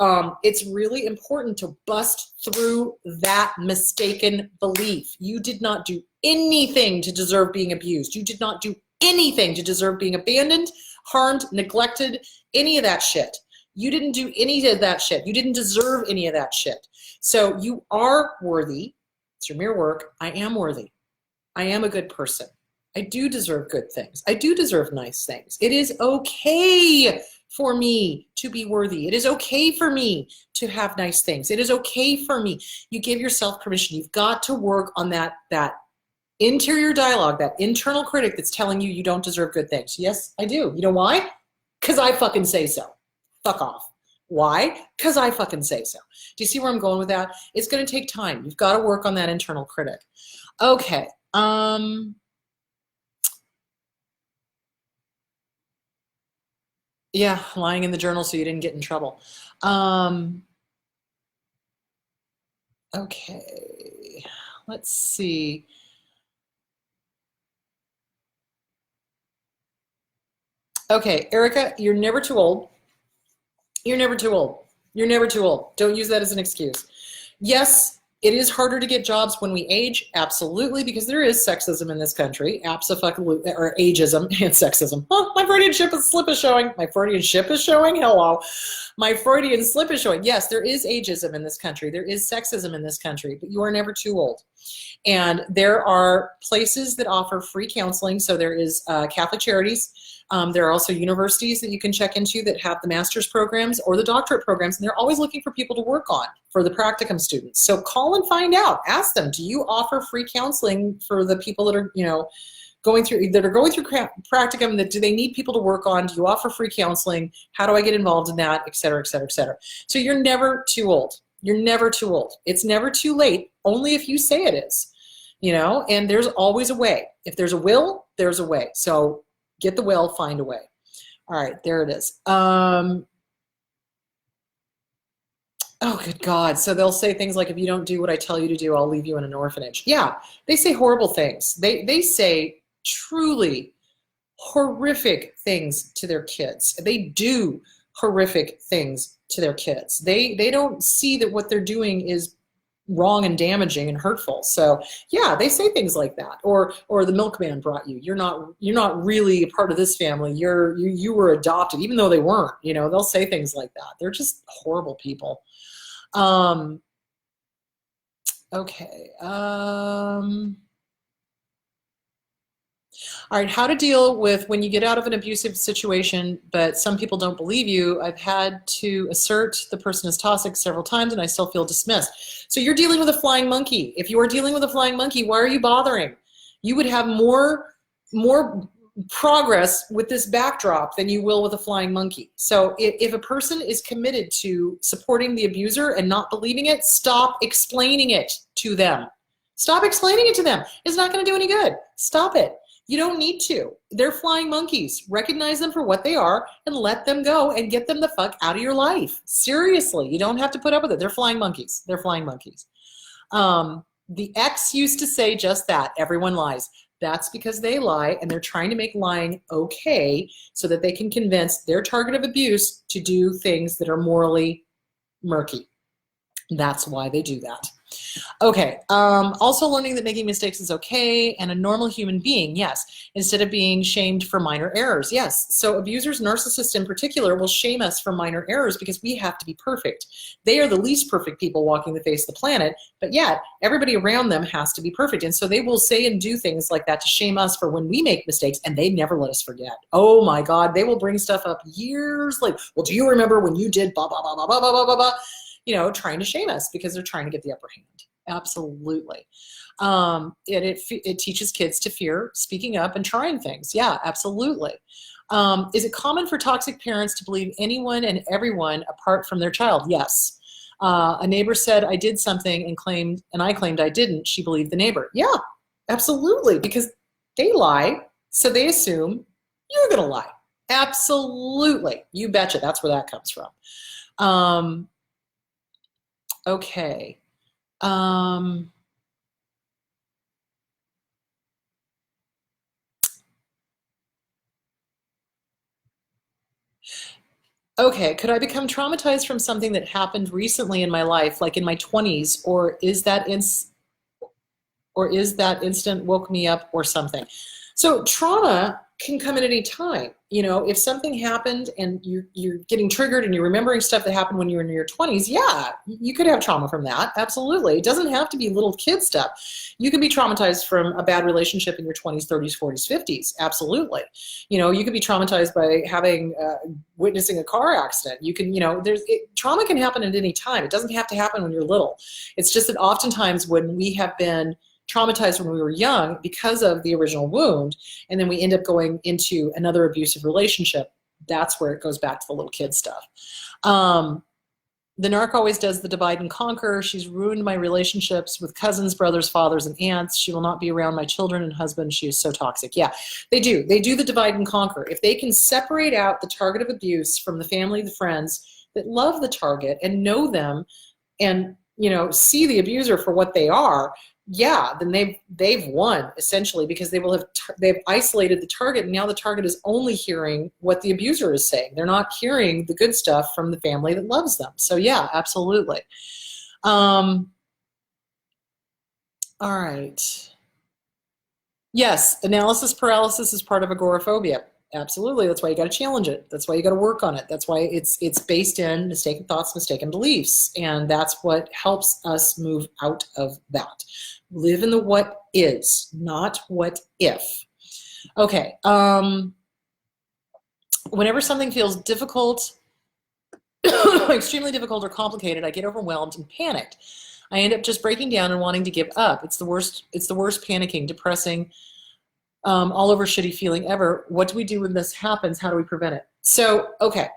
it's really important to bust through that mistaken belief. You did not do anything to deserve being abused. You did not do anything to deserve being abandoned, harmed, neglected, any of that shit. You didn't do any of that shit. You didn't deserve any of that shit. So you are worthy. It's your mere work. I am worthy. I am a good person. I do deserve good things. I do deserve nice things. It is okay for me to be worthy. It is okay for me to have nice things. It is okay for me. You give yourself permission. You've got to work on that interior dialogue, that internal critic that's telling you you don't deserve good things. Yes, I do. You know why? Because I fucking say so. Fuck off. Why? Because I fucking say so. Do you see where I'm going with that? It's going to take time. You've got to work on that internal critic. Okay. Yeah, lying in the journal so you didn't get in trouble. Okay. Let's see. Okay, Erica, you're never too old. You're never too old. You're never too old. Don't use that as an excuse. Yes, it is harder to get jobs when we age, absolutely, because there is sexism in this country, absolutely, or ageism and sexism. Oh, my Freudian slip is showing. My Freudian ship is showing. Hello. My Freudian slip is showing. Yes, there is ageism in this country. There is sexism in this country, but you are never too old. And there are places that offer free counseling. So there is Catholic Charities. There are also universities that you can check into that have the master's programs or the doctorate programs, and they're always looking for people to work on for the practicum students. So call and find out. Ask them, do you offer free counseling for the people that are, going through practicum? That do they need people to work on? Do you offer free counseling? How do I get involved in that? Et cetera, et cetera, et cetera. So you're never too old. You're never too old. It's never too late, only if you say it is, and there's always a way. If there's a will, there's a way. So get the will, find a way. All right, there it is. Oh, good God. So they'll say things like, if you don't do what I tell you to do, I'll leave you in an orphanage. Yeah, they say horrible things. They say truly horrific things to their kids. They do horrific things to their kids. They don't see that what they're doing is wrong and damaging and hurtful. So yeah, they say things like that. Or the milkman brought you. You're not really a part of this family. You were adopted, even though they weren't. You know, they'll say things like that. They're just horrible people. Okay. All right, how to deal with when you get out of an abusive situation, but some people don't believe you. I've had to assert the person is toxic several times and I still feel dismissed. So you're dealing with a flying monkey. If you are dealing with a flying monkey, why are you bothering? You would have more progress with this backdrop than you will with a flying monkey. So if a person is committed to supporting the abuser and not believing it, stop explaining it to them. Stop explaining it to them. It's not going to do any good. Stop it. You don't need to. They're flying monkeys. Recognize them for what they are and let them go and get them the fuck out of your life. Seriously, you don't have to put up with it. They're flying monkeys. They're flying monkeys. The ex used to say just that. Everyone lies. That's because they lie and they're trying to make lying okay so that they can convince their target of abuse to do things that are morally murky. That's why they do that. Okay, also learning that making mistakes is okay and a normal human being, yes, instead of being shamed for minor errors, yes. So abusers, narcissists in particular, will shame us for minor errors because we have to be perfect. They are the least perfect people walking the face of the planet, but yet everybody around them has to be perfect. And so they will say and do things like that to shame us for when we make mistakes, and they never let us forget. Oh my God, they will bring stuff up years later. Well, do you remember when you did blah, blah, blah, blah, blah, blah, blah, blah? You know, trying to shame us because they're trying to get the upper hand. Absolutely. It teaches kids to fear speaking up and trying things. Yeah, absolutely. Is it common for toxic parents to believe anyone and everyone apart from their child? Yes. A neighbor said I did something and I claimed I didn't. She believed the neighbor. Yeah, absolutely. Because they lie, so they assume you're going to lie. Absolutely. You betcha. That's where that comes from. Okay. Okay, could I become traumatized from something that happened recently in my life, like in my 20s, or is that instant woke me up or something? So trauma can come at any time. You know, if something happened and you're getting triggered and you're remembering stuff that happened when you were in your 20s, yeah, you could have trauma from that. Absolutely. It doesn't have to be little kid stuff. You can be traumatized from a bad relationship in your 20s, 30s, 40s, 50s. Absolutely. You know, you could be traumatized by witnessing a car accident. You can, you know, trauma can happen at any time. It doesn't have to happen when you're little. It's just that oftentimes when we have been traumatized when we were young because of the original wound, and then we end up going into another abusive relationship, that's where it goes back to the little kid stuff. The narc always does the divide and conquer. She's ruined my relationships with cousins, brothers, fathers, and aunts. She will not be around my children and husband. She is so toxic. Yeah, they do. They do the divide and conquer. If they can separate out the target of abuse from the family, the friends that love the target and know them and, you know, see the abuser for what they are, yeah, then they've won essentially, because they've isolated the target, and now the target is only hearing what the abuser is saying. They're not hearing the good stuff from the family that loves them. So yeah, absolutely. All right. Yes, analysis paralysis is part of agoraphobia. Absolutely. That's why you got to challenge it. That's why you got to work on it. That's why it's based in mistaken thoughts, mistaken beliefs. And that's what helps us move out of that. Live in the what is, not what if. Okay. Whenever something feels difficult, extremely difficult or complicated, I get overwhelmed and panicked. I end up just breaking down and wanting to give up. It's the worst panicking, depressing, all over shitty feeling ever. What do we do when this happens? How do we prevent it? So, okay.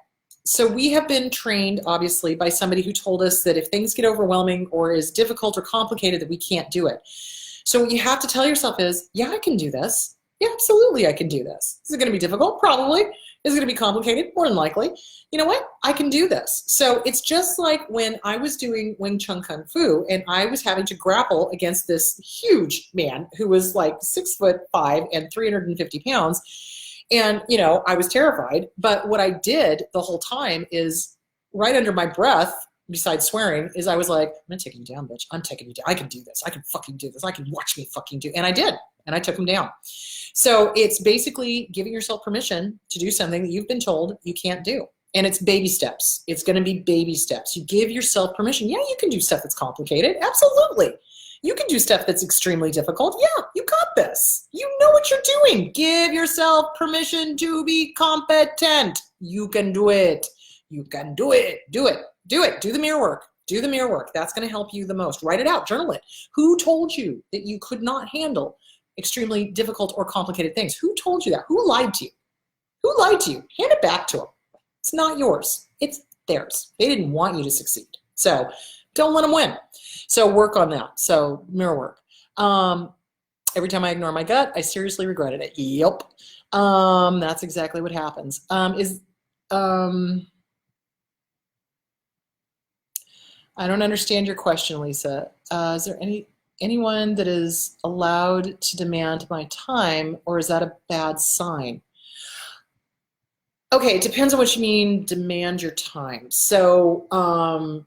So we have been trained, obviously, by somebody who told us that if things get overwhelming or is difficult or complicated, that we can't do it. So what you have to tell yourself is, yeah, I can do this. Yeah, absolutely, I can do this. Is it going to be difficult? Probably. Is it going to be complicated? More than likely. You know what? I can do this. So it's just like when I was doing Wing Chun Kung Fu and I was having to grapple against this huge man who was like 6'5" and 350 pounds. And, you know, I was terrified. But what I did the whole time is right under my breath, besides swearing, is I was like, I'm gonna take him down, bitch. I'm taking you down. I can do this. I can fucking do this. I can watch me fucking do. And I did. And I took him down. So it's basically giving yourself permission to do something that you've been told you can't do. And it's baby steps. It's going to be baby steps. You give yourself permission. Yeah, you can do stuff that's complicated. Absolutely. You can do stuff that's extremely difficult. Yeah, you got this. You know what you're doing. Give yourself permission to be competent. You can do it. You can do it. Do it. Do it. Do the mirror work. Do the mirror work. That's going to help you the most. Write it out. Journal it. Who told you that you could not handle extremely difficult or complicated things? Who told you that? Who lied to you? Who lied to you? Hand it back to them. It's not yours. It's theirs. They didn't want you to succeed. So don't let them win. So work on that. So mirror work. Every time I ignore my gut, I seriously regretted it. Yep. That's exactly what happens. I don't understand your question, Lisa. Is there anyone that is allowed to demand my time, or is that a bad sign? Okay, it depends on what you mean, demand your time. So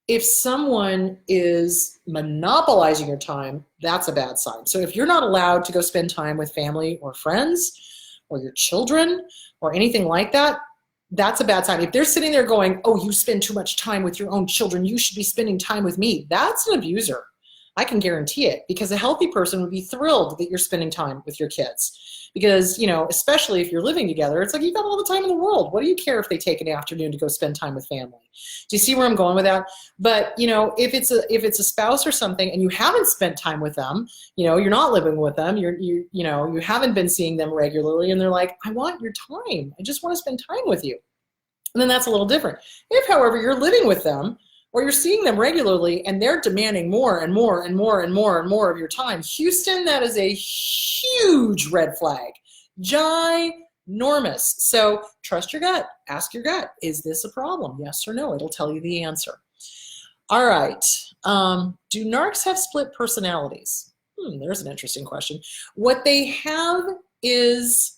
if someone is monopolizing your time, that's a bad sign. So if you're not allowed to go spend time with family or friends or your children or anything like that, that's a bad sign. If they're sitting there going, oh, you spend too much time with your own children, you should be spending time with me, that's an abuser. I can guarantee it, because a healthy person would be thrilled that you're spending time with your kids. Because, you know, especially if you're living together, it's like you've got all the time in the world. What do you care if they take an afternoon to go spend time with family? Do you see where I'm going with that? But, you know, if it's a spouse or something and you haven't spent time with them, you know, you're not living with them, you haven't been seeing them regularly, and they're like, I want your time. I just want to spend time with you. And then that's a little different. If, however, you're living with them, or you're seeing them regularly and they're demanding more and more and more and more and more of your time, Houston, that is a huge red flag. Ginormous. So trust your gut. Ask your gut. Is this a problem? Yes or no? It'll tell you the answer. All right. Do narcs have split personalities? There's an interesting question. What they have is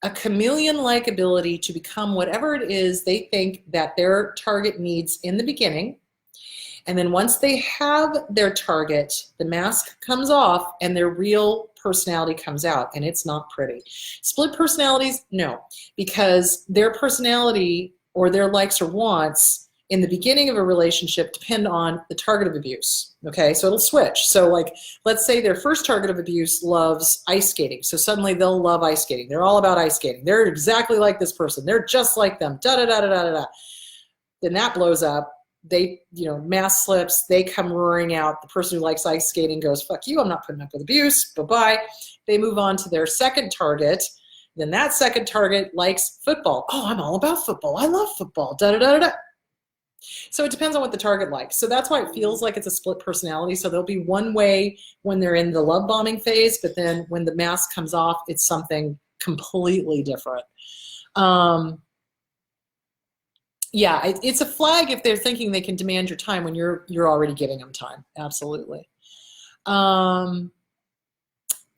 a chameleon-like ability to become whatever it is they think that their target needs in the beginning. And then once they have their target, the mask comes off and their real personality comes out, and it's not pretty. Split personalities, no, because their personality or their likes or wants in the beginning of a relationship depend on the target of abuse. Okay, so it'll switch. So like, let's say their first target of abuse loves ice skating. So suddenly they'll love ice skating. They're all about ice skating. They're exactly like this person. They're just like them. Da da da da da da. Then that blows up. They, you know, mask slips. They come roaring out. The person who likes ice skating goes, fuck you, I'm not putting up with abuse. Bye-bye. They move on to their second target. Then that second target likes football. Oh, I'm all about football. I love football. Da da da da da. So it depends on what the target likes. So that's why it feels like it's a split personality. So there'll be one way when they're in the love bombing phase, but then when the mask comes off, it's something completely different. Yeah, it's a flag if they're thinking they can demand your time when you're already giving them time. Absolutely.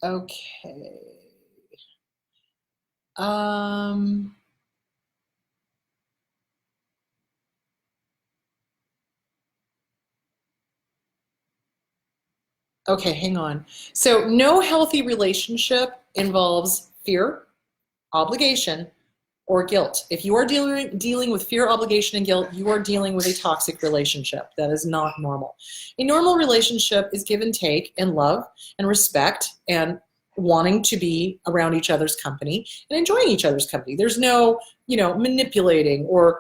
Okay. Okay, hang on. So no healthy relationship involves fear, obligation, or guilt. If you are dealing with fear, obligation, and guilt, you are dealing with a toxic relationship. That is not normal. A normal relationship is give and take and love and respect and wanting to be around each other's company and enjoying each other's company. There's no, manipulating or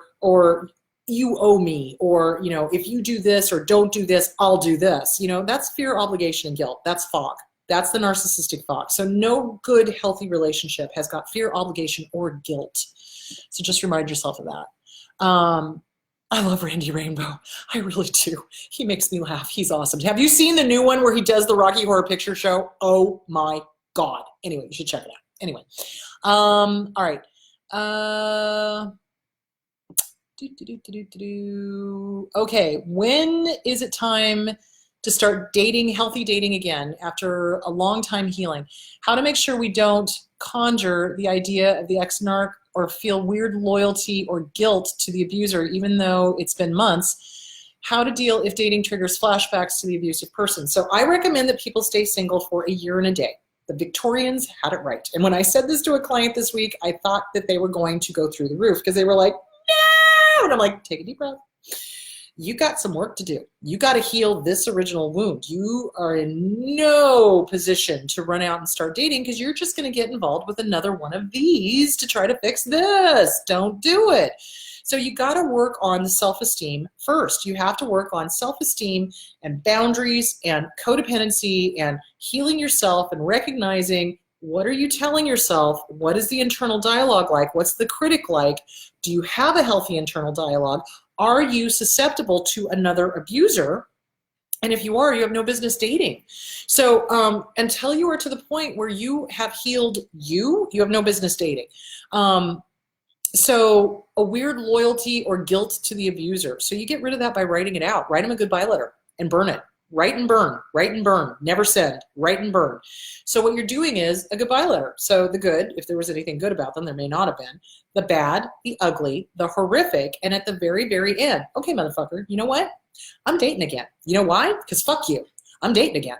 you owe me, or, if you do this or don't do this, I'll do this. That's fear, obligation, and guilt. That's fog. That's the narcissistic fog. So no good, healthy relationship has got fear, obligation, or guilt. So just remind yourself of that. I love Randy Rainbow. I really do. He makes me laugh. He's awesome. Have you seen the new one where he does the Rocky Horror Picture Show? Oh my God. Anyway, you should check it out. Anyway. All right. Okay, when is it time to start dating, healthy dating again after a long time healing. How to make sure we don't conjure the idea of the ex-narc or feel weird loyalty or guilt to the abuser, even though it's been months. How to deal if dating triggers flashbacks to the abusive person. So I recommend that people stay single for a year and a day. The Victorians had it right. And when I said this to a client this week, I thought that they were going to go through the roof because they were like, no! And I'm like, take a deep breath. You got some work to do. You got to heal this original wound. You are in no position to run out and start dating because you're just going to get involved with another one of these to try to fix this. Don't do it. So you got to work on the self-esteem first. You have to work on self-esteem and boundaries and codependency and healing yourself and recognizing what are you telling yourself? What is the internal dialogue like? What's the critic like? Do you have a healthy internal dialogue? Are you susceptible to another abuser? And if you are, you have no business dating. So until you are to the point where you have healed you have no business dating. So a weird loyalty or guilt to the abuser. So you get rid of that by writing it out. Write them a goodbye letter and burn it. Write and burn, write and burn, never send, write and burn. So what you're doing is a goodbye letter. So the good, if there was anything good about them, there may not have been. The bad, the ugly, the horrific, and at the very, very end, okay, motherfucker, you know what? I'm dating again. You know why? Because fuck you. I'm dating again.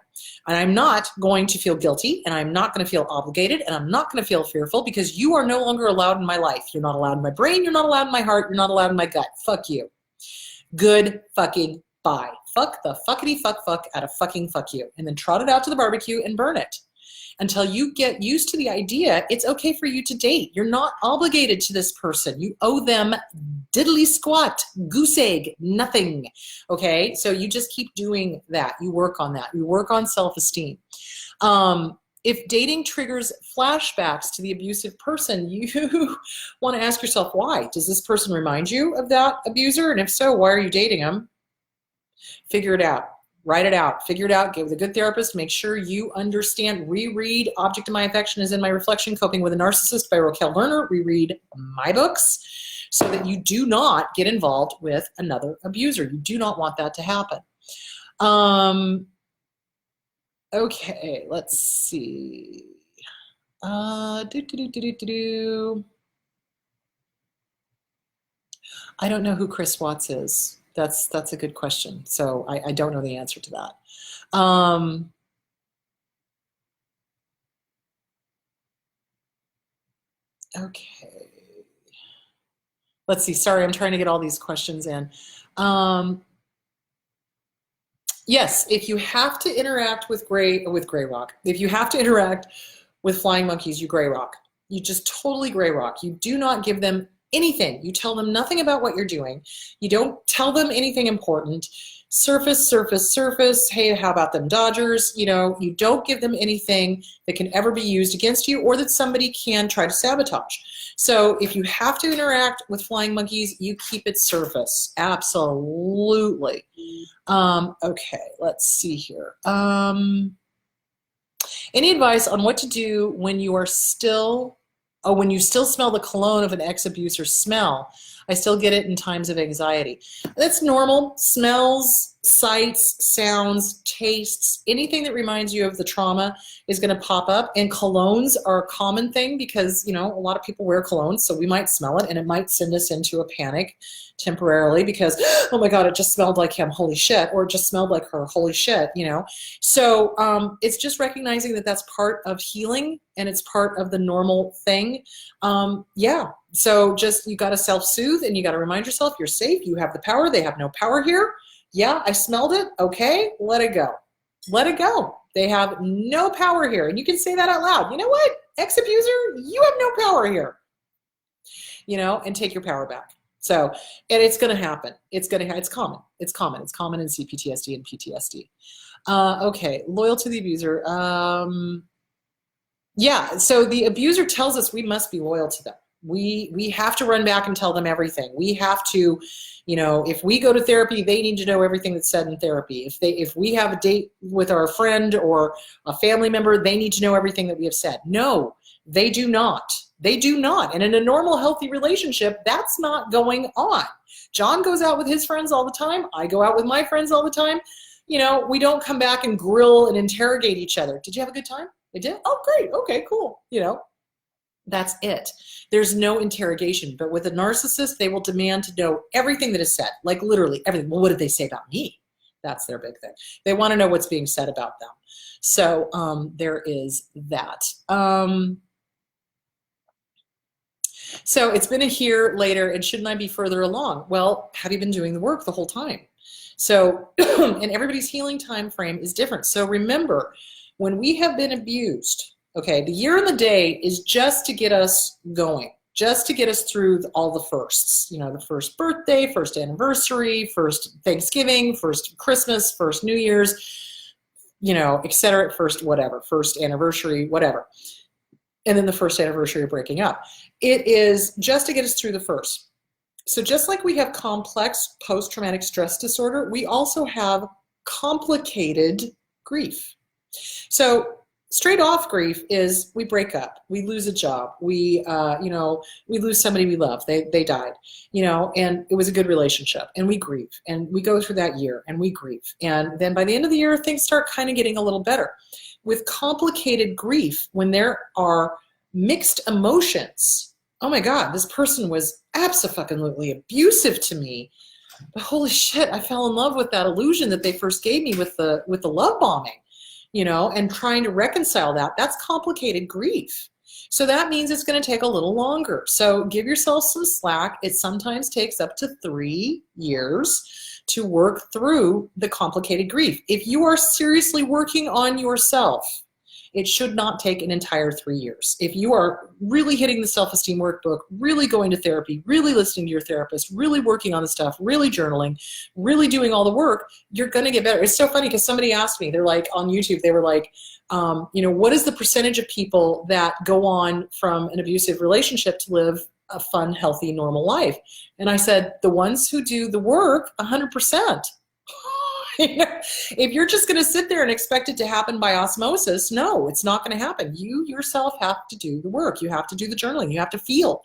And I'm not going to feel guilty, and I'm not going to feel obligated, and I'm not going to feel fearful because you are no longer allowed in my life. You're not allowed in my brain. You're not allowed in my heart. You're not allowed in my gut. Fuck you. Good fucking bye. Fuck the fuckity fuck out of fucking fuck you. And then trot it out to the barbecue and burn it. Until you get used to the idea, it's okay for you to date. You're not obligated to this person. You owe them diddly squat, goose egg, nothing. Okay? So you just keep doing that. You work on that. You work on self-esteem. If dating triggers flashbacks to the abusive person, you want to ask yourself, why? Does this person remind you of that abuser? And if so, why are you dating them? Figure it out. Write it out. Figure it out. Get with a good therapist. Make sure you understand. Reread Object of My Affection is in My Reflection, Coping with a Narcissist by Raquel Lerner. Reread my books so that you do not get involved with another abuser. You do not want that to happen. Okay, let's see. I don't know who Chris Watts is. That's a good question. So I don't know the answer to that. Okay. Let's see. Sorry, I'm trying to get all these questions in. Yes, if you have to interact with Gray Rock, if you have to interact with flying monkeys, you Gray Rock. You just totally Gray Rock. You do not give them anything. You tell them nothing about what you're doing. You don't tell them anything important. Surface, surface, surface. Hey, how about them Dodgers? You know, you don't give them anything that can ever be used against you or that somebody can try to sabotage. So if you have to interact with flying monkeys, you keep it surface. Absolutely. Okay, let's see here. Any advice on what to do when you are still when you still smell the cologne of an ex-abuser smell? I still get it in times of anxiety. That's normal. Smells, sights, sounds, tastes, anything that reminds you of the trauma is going to pop up. And colognes are a common thing because, you know, a lot of people wear colognes, so we might smell it and it might send us into a panic temporarily because, oh my God, it just smelled like him, holy shit, or it just smelled like her, holy shit, you know. So it's just recognizing that that's part of healing and it's part of the normal thing. Yeah, so just you got to self-soothe and you got to remind yourself you're safe, you have the power, they have no power here. Yeah, I smelled it, okay, let it go. Let it go. They have no power here. And you can say that out loud. You know what, ex-abuser, you have no power here. You know, and take your power back. So, and it's going to happen. It's common. It's common. It's common in CPTSD and PTSD. Okay, loyal to the abuser. Yeah, so the abuser tells us we must be loyal to them. We have to run back and tell them everything. We have to, you know, if we go to therapy, they need to know everything that's said in therapy. If we have a date with our friend or a family member, they need to know everything that we have said. No, they do not. They do not. And in a normal, healthy relationship, that's not going on. John goes out with his friends all the time. I go out with my friends all the time. You know, we don't come back and grill and interrogate each other. Did you have a good time? I did. Oh, great. Okay, cool. You know, that's it. There's no interrogation. But with a narcissist, they will demand to know everything that is said, like literally everything. Well, what did they say about me? That's their big thing. They want to know what's being said about them. So there is that. So it's been a year later, and shouldn't I be further along? Well, have you been doing the work the whole time? So, and everybody's healing time frame is different. So remember, when we have been abused, okay, the year and the day is just to get us going, just to get us through all the firsts, you know, the first birthday, first anniversary, first Thanksgiving, first Christmas, first New Year's, you know, et cetera, first whatever, first anniversary, whatever. And then the first anniversary of breaking up. It is just to get us through the first. So just like we have complex post-traumatic stress disorder, we also have complicated grief. So straight off grief is we break up, we lose a job, we lose somebody we love, they died, you know, and it was a good relationship, and we grieve, and we go through that year and we grieve. And then by the end of the year, things start kind of getting a little better. With complicated grief, when there are mixed emotions, oh my God, this person was abso-fucking-lutely abusive to me. But holy shit, I fell in love with that illusion that they first gave me with the love bombing, you know, and trying to reconcile that. That's complicated grief. So that means it's going to take a little longer. So give yourself some slack. It sometimes takes up to 3 years to work through the complicated grief. If you are seriously working on yourself, it should not take an entire 3 years. If you are really hitting the self-esteem workbook, really going to therapy, really listening to your therapist, really working on the stuff, really journaling, really doing all the work, you're going to get better. It's so funny because somebody asked me, they're like on YouTube, they were like, you know, what is the percentage of people that go on from an abusive relationship to live a fun, healthy, normal life? And I said, the ones who do the work, 100%. If you're just going to sit there and expect it to happen by osmosis, no, it's not going to happen. You yourself have to do the work. You have to do the journaling. You have to feel.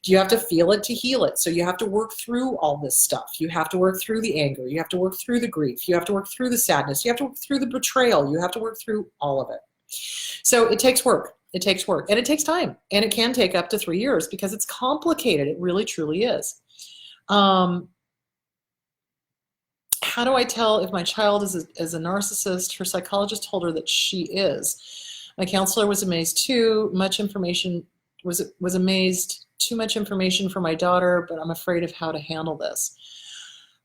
You have to feel it to heal it. So you have to work through all this stuff. You have to work through the anger. You have to work through the grief. You have to work through the sadness. You have to work through the betrayal. You have to work through all of it. So it takes work. It takes work. And it takes time. And it can take up to 3 years because it's complicated. It really, truly is. How do I tell if my child is a narcissist? Her psychologist told her that she is. My counselor was amazed too. Much information was amazed. Too much information for my daughter, but I'm afraid of how to handle this.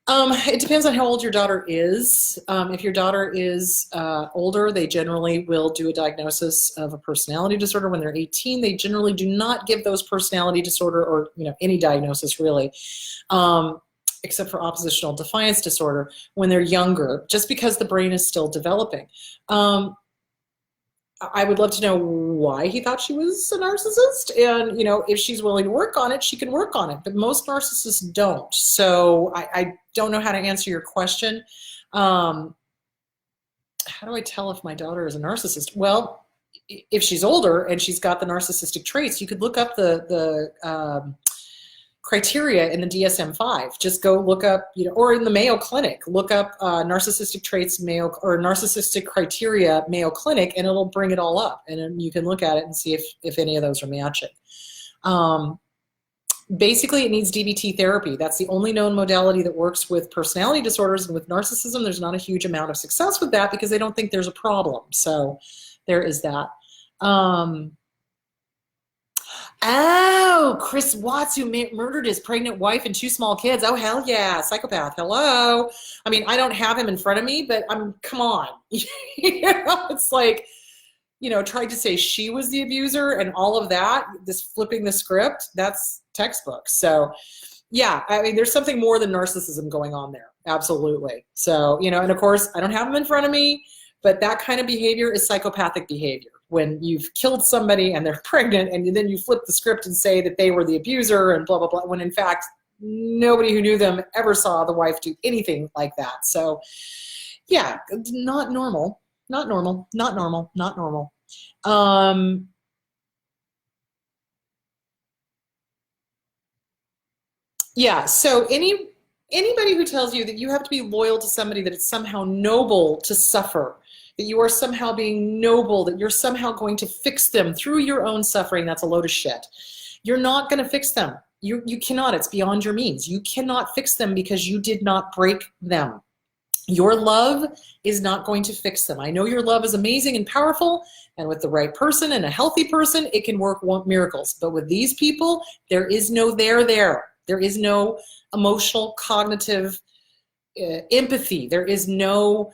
It depends on how old your daughter is. If your daughter is older, they generally will do a diagnosis of a personality disorder. When they're 18, they generally do not give those personality disorder or any diagnosis really. Except for oppositional defiance disorder when they're younger, just because the brain is still developing. I would love to know why he thought she was a narcissist, and if she's willing to work on it, she can work on it, but most narcissists don't. So I don't know how to answer your question. How do I tell if my daughter is a narcissist? Well, if she's older and she's got the narcissistic traits, you could look up the criteria in the DSM-5. Just go look up, or in the Mayo Clinic, look up narcissistic traits Mayo or narcissistic criteria Mayo Clinic, and it'll bring it all up, and then you can look at it and see if any of those are matching. Basically, it needs DBT therapy. That's the only known modality that works with personality disorders, and with narcissism, there's not a huge amount of success with that because they don't think there's a problem. So there is that. Oh, Chris Watts, who murdered his pregnant wife and 2 small kids. Oh, hell yeah, psychopath. Hello. I mean, I don't have him in front of me, but come on. It's like, tried to say she was the abuser and all of that, this flipping the script, that's textbook. So yeah, I mean, there's something more than narcissism going on there. Absolutely. So, and of course, I don't have him in front of me, but that kind of behavior is psychopathic behavior. When you've killed somebody and they're pregnant and then you flip the script and say that they were the abuser and blah, blah, blah, when in fact, nobody who knew them ever saw the wife do anything like that. So yeah, not normal, not normal, not normal, not normal. Yeah, so Anybody who tells you that you have to be loyal to somebody, that it's somehow noble to suffer, that you are somehow being noble, that you're somehow going to fix them through your own suffering, that's a load of shit. You're not going to fix them. You cannot. It's beyond your means. You cannot fix them because you did not break them. Your love is not going to fix them. I know your love is amazing and powerful, and with the right person and a healthy person, it can work miracles. But with these people, there is no there. There is no emotional, cognitive empathy. There is no,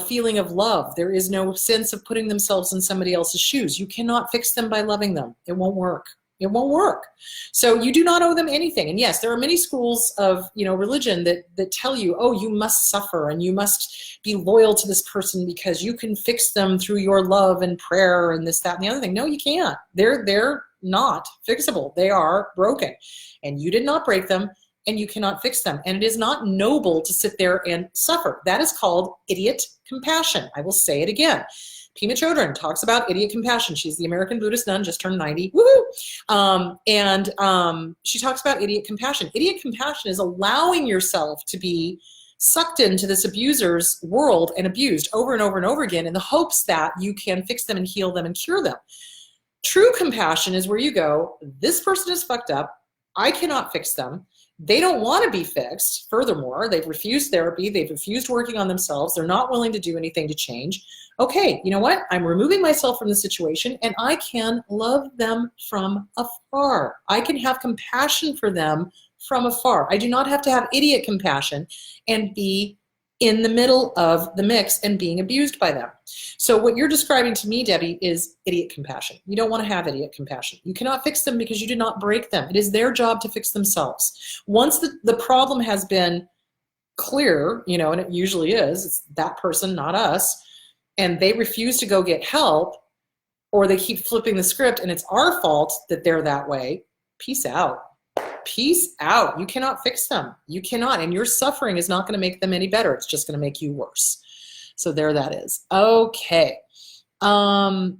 feeling of love. There is no sense of putting themselves in somebody else's shoes. You cannot fix them by loving them. It won't work. It won't work. So you do not owe them anything. And yes, there are many schools of, religion that tell you, oh, you must suffer and you must be loyal to this person because you can fix them through your love and prayer and this, that, and the other thing. No, you can't. They're not fixable. They are broken. And you did not break them, and you cannot fix them. And it is not noble to sit there and suffer. That is called idiot compassion. I will say it again. Pema Chodron talks about idiot compassion. She's the American Buddhist nun, just turned 90. Woohoo! She talks about idiot compassion. Idiot compassion is allowing yourself to be sucked into this abuser's world and abused over and over and over again in the hopes that you can fix them and heal them and cure them. True compassion is where you go, this person is fucked up. I cannot fix them. They don't want to be fixed. Furthermore, they've refused therapy. They've refused working on themselves. They're not willing to do anything to change. Okay, you know what? I'm removing myself from the situation, and I can love them from afar. I can have compassion for them from afar. I do not have to have idiot compassion and be in the middle of the mix and being abused by them. So what you're describing to me, Debbie, is idiot compassion. You don't want to have idiot compassion. You cannot fix them because you did not break them. It is their job to fix themselves. Once the problem has been clear, and it usually is, it's that person, not us, and they refuse to go get help, or they keep flipping the script and it's our fault that they're that way, peace out. Peace out. You cannot fix them. You cannot. And your suffering is not going to make them any better. It's just going to make you worse. So there that is. Okay. All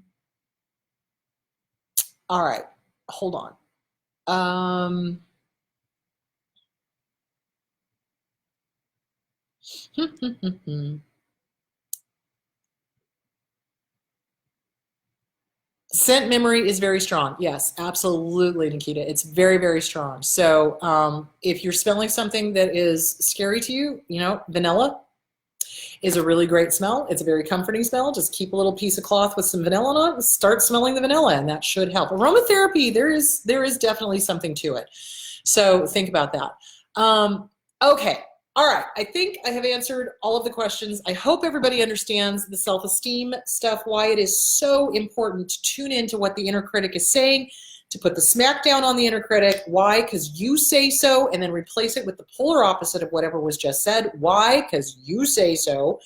right. Hold on. Scent memory is very strong. Yes, absolutely, Nikita. It's very, very strong. So if you're smelling something that is scary to you, vanilla is a really great smell. It's a very comforting smell. Just keep a little piece of cloth with some vanilla on it and start smelling the vanilla, and that should help. Aromatherapy, there is definitely something to it. So think about that. Okay. All right, I think I have answered all of the questions. I hope everybody understands the self-esteem stuff, why it is so important to tune into what the inner critic is saying, to put the smack down on the inner critic. Why? Because you say so, and then replace it with the polar opposite of whatever was just said. Why? Because you say so.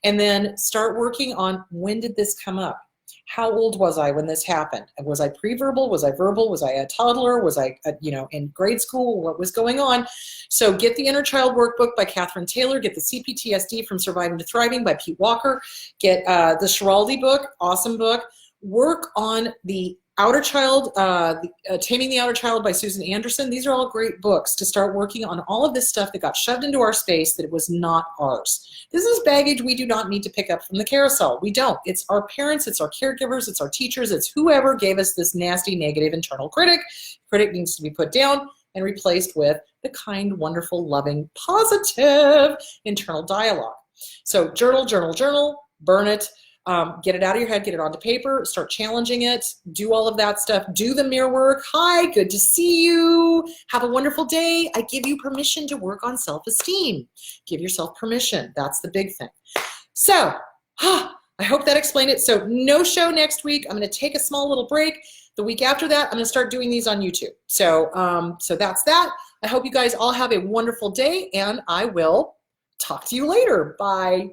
And then start working on, when did this come up? How old was I when this happened? Was I pre-verbal? Was I verbal? Was I a toddler? Was I, in grade school? What was going on? So get the Inner Child Workbook by Catherine Taylor. Get the CPTSD from Surviving to Thriving by Pete Walker. Get the Schiraldi book, awesome book. Work on the Outer Child, Taming the Outer Child by Susan Anderson. These are all great books to start working on all of this stuff that got shoved into our space that it was not ours. This is baggage we do not need to pick up from the carousel. We don't. It's our parents, it's our caregivers, it's our teachers, it's whoever gave us this nasty, negative internal critic. Critic needs to be put down and replaced with the kind, wonderful, loving, positive internal dialogue. So journal, journal, journal, burn it. Get it out of your head, get it onto paper, start challenging it, do all of that stuff, do the mirror work. Hi, good to see you. Have a wonderful day. I give you permission to work on self-esteem. Give yourself permission. That's the big thing. So, I hope that explained it. So no show next week. I'm going to take a small little break. The week after that, I'm going to start doing these on YouTube. So, so that's that. I hope you guys all have a wonderful day, and I will talk to you later. Bye.